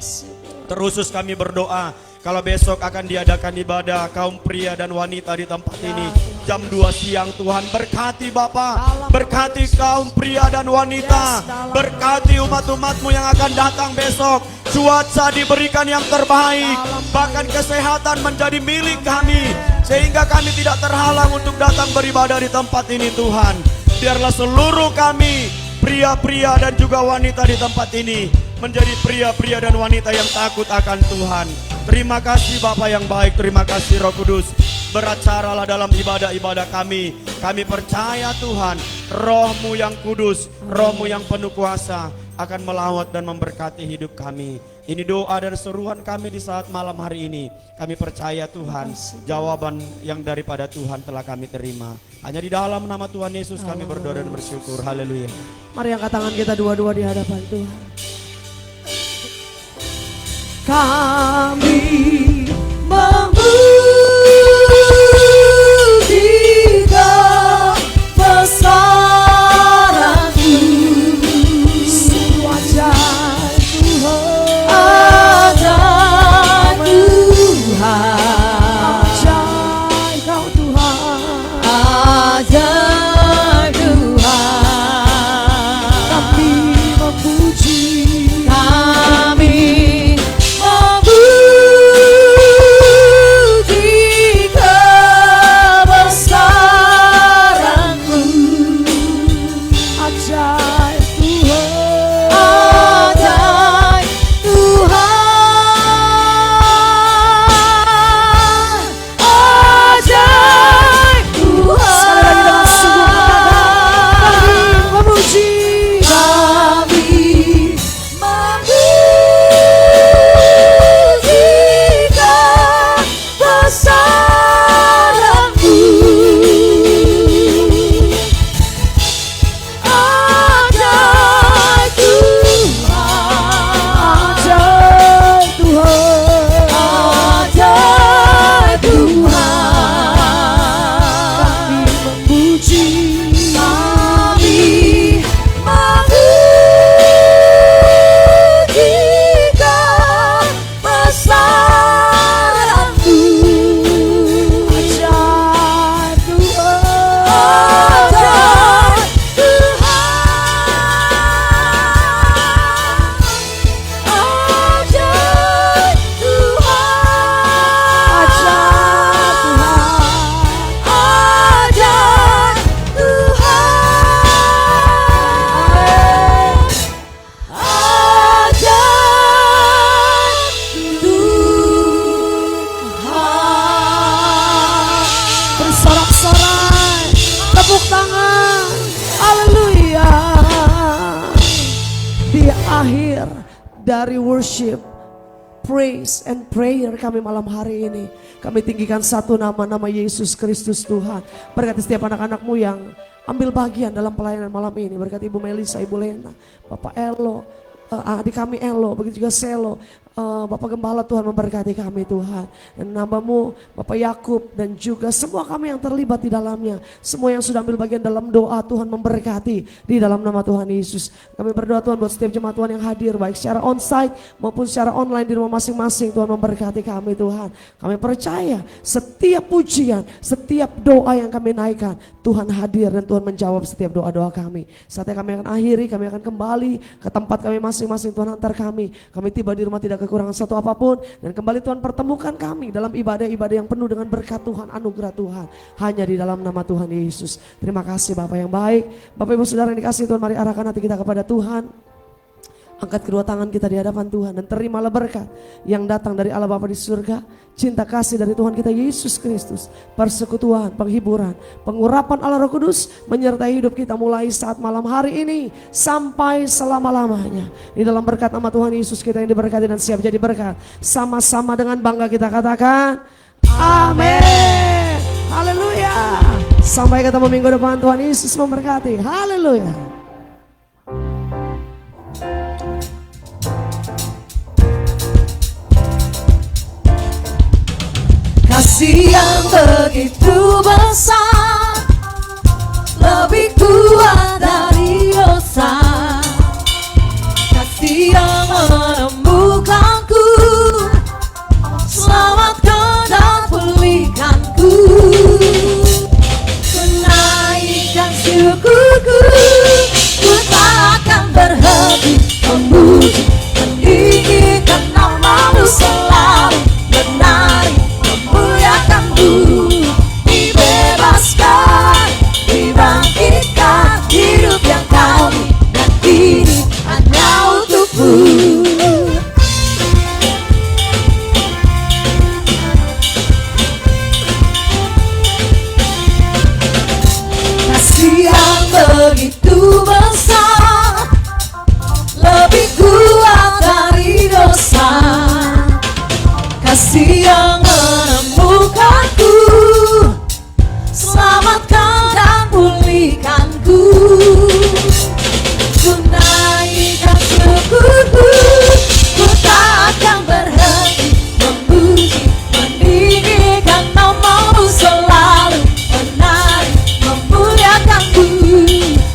Terkhusus kami berdoa, kalau besok akan diadakan ibadah kaum pria dan wanita di tempat ini jam 2 siang Tuhan, berkati Bapa, berkati kaum pria dan wanita, berkati umat-umat-Mu yang akan datang besok. Cuaca diberikan yang terbaik, bahkan kesehatan menjadi milik kami, sehingga kami tidak terhalang untuk datang beribadah di tempat ini Tuhan. Biarlah seluruh kami, pria-pria dan juga wanita di tempat ini, menjadi pria-pria dan wanita yang takut akan Tuhan. Terima kasih Bapa yang baik, terima kasih Roh Kudus. Beracaralah dalam ibadah-ibadah kami. Kami percaya Tuhan, Roh-Mu yang kudus, Roh-Mu yang penuh kuasa akan melawat dan memberkati hidup kami. Ini doa dan seruan kami di saat malam hari ini. Kami percaya Tuhan, jawaban yang daripada Tuhan telah kami terima. Hanya di dalam nama Tuhan Yesus kami berdoa dan bersyukur. Haleluya. Mari angkat tangan kita dua-dua di hadapan Tuhan. Kami memujikan besaran-Mu, wajah Tuhan. bersamamu. Ajaib Tuhan, Ajaib Tuhan, ajaib Tuhan. kami memuji, Kami memujikan bersamamu. ajaib Tuhan, Ajaib Tuhan, ajaib Tuhan, ajaib Tuhan. ajaib Tuhan, ajaib Tuhan. Bersorak-sorai, tepuk tangan, haleluya. Di akhir dari worship, praise and prayer kami malam hari ini, kami tinggikan satu nama Yesus Kristus Tuhan. Berkati setiap anak-anakmu yang ambil bagian dalam pelayanan malam ini. Berkati Ibu Melisa, Ibu Lena, Bapak Elo, adik kami Elo, begitu juga Selo, Bapak Gembala, Tuhan memberkati kami Tuhan. Dan namamu Bapak Yakub dan juga semua kami yang terlibat di dalamnya. Semua yang sudah ambil bagian dalam doa, Tuhan memberkati di dalam nama Tuhan Yesus. Kami berdoa Tuhan buat setiap jemaat Tuhan yang hadir, baik secara onsite maupun secara online di rumah masing-masing. Tuhan memberkati kami Tuhan. Kami percaya setiap pujian, setiap doa yang kami naikkan, Tuhan hadir dan Tuhan menjawab setiap doa-doa kami. Saatnya kami akan akhiri, kami akan kembali ke tempat kami masing-masing. Tuhan antar kami. Kami tiba di rumah tidak kekurangan satu apapun, dan kembali Tuhan pertemukan kami dalam ibadah-ibadah yang penuh dengan berkat Tuhan, anugerah Tuhan, hanya di dalam nama Tuhan Yesus. Terima kasih Bapak yang baik. Bapak Ibu Saudara yang dikasihi Tuhan, mari arahkan hati kita kepada Tuhan. Angkat kedua tangan kita di hadapan Tuhan dan terimalah berkat yang datang dari Allah Bapa di surga, cinta kasih dari Tuhan kita Yesus Kristus, persekutuan, penghiburan, pengurapan Allah Roh Kudus menyertai hidup kita mulai saat malam hari ini sampai selama-lamanya. Di dalam berkat nama Tuhan Yesus kita yang diberkati dan siap jadi berkat. Sama-sama dengan bangga kita katakan amin. Haleluya. Sampai ketemu minggu depan, Tuhan Yesus memberkati. Haleluya. Kasih yang begitu besar, lebih kuat dari dosa. Kasih yang menemukanku, selamatkan dan pulihkanku. Menaikkan syukurku, ku tak akan berhenti memuji, meninggikan namamu selalu, menari memuliakanmu. Dibebaskan, dibangkitkan, hidup yang kau dan ini hanya untukmu. Kasih yang begitu besar, lebih kuat dari dosa. Kasih yang menemukanku, selamatkan dan pulihkanku. Ku naikkan syukurku, ku tak akan berhenti memuji, meninggikan namamu selalu, menari memuliakanmu.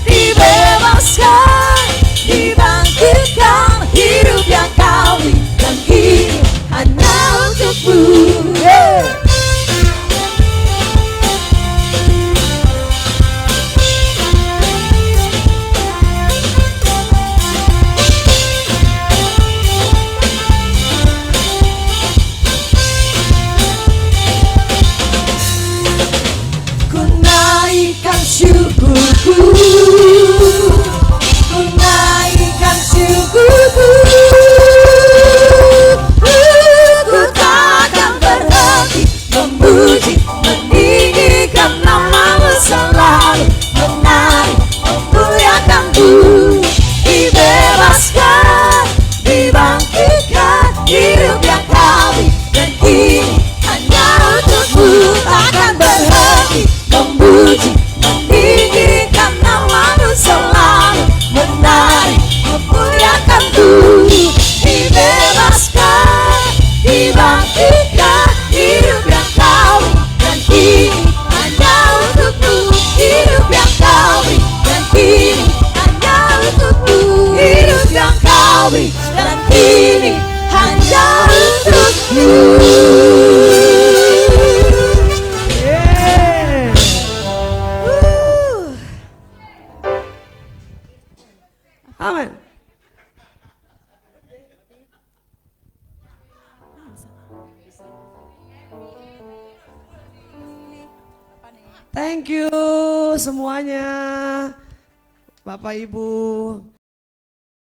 Dibebaskan, dibangkitkan, hidup yang kau dan ini hanya untukmu. Ku naikkan syukurku, ku naikkan syukurku. Ku tak akan berhenti memuji, meninggikan namamu selalu, menari memuliakanmu. Dibebaskan, dibangkitkan, hidup yang kami dan ini hanya untuk buktikan hidup yang kau beri dan kini hanya untukmu. Hidup yang kau beri dan kini hanya untukmu. Hidup yang kau beri dan kini hanya untukmu. Amin. Thank you semuanya, Bapak Ibu.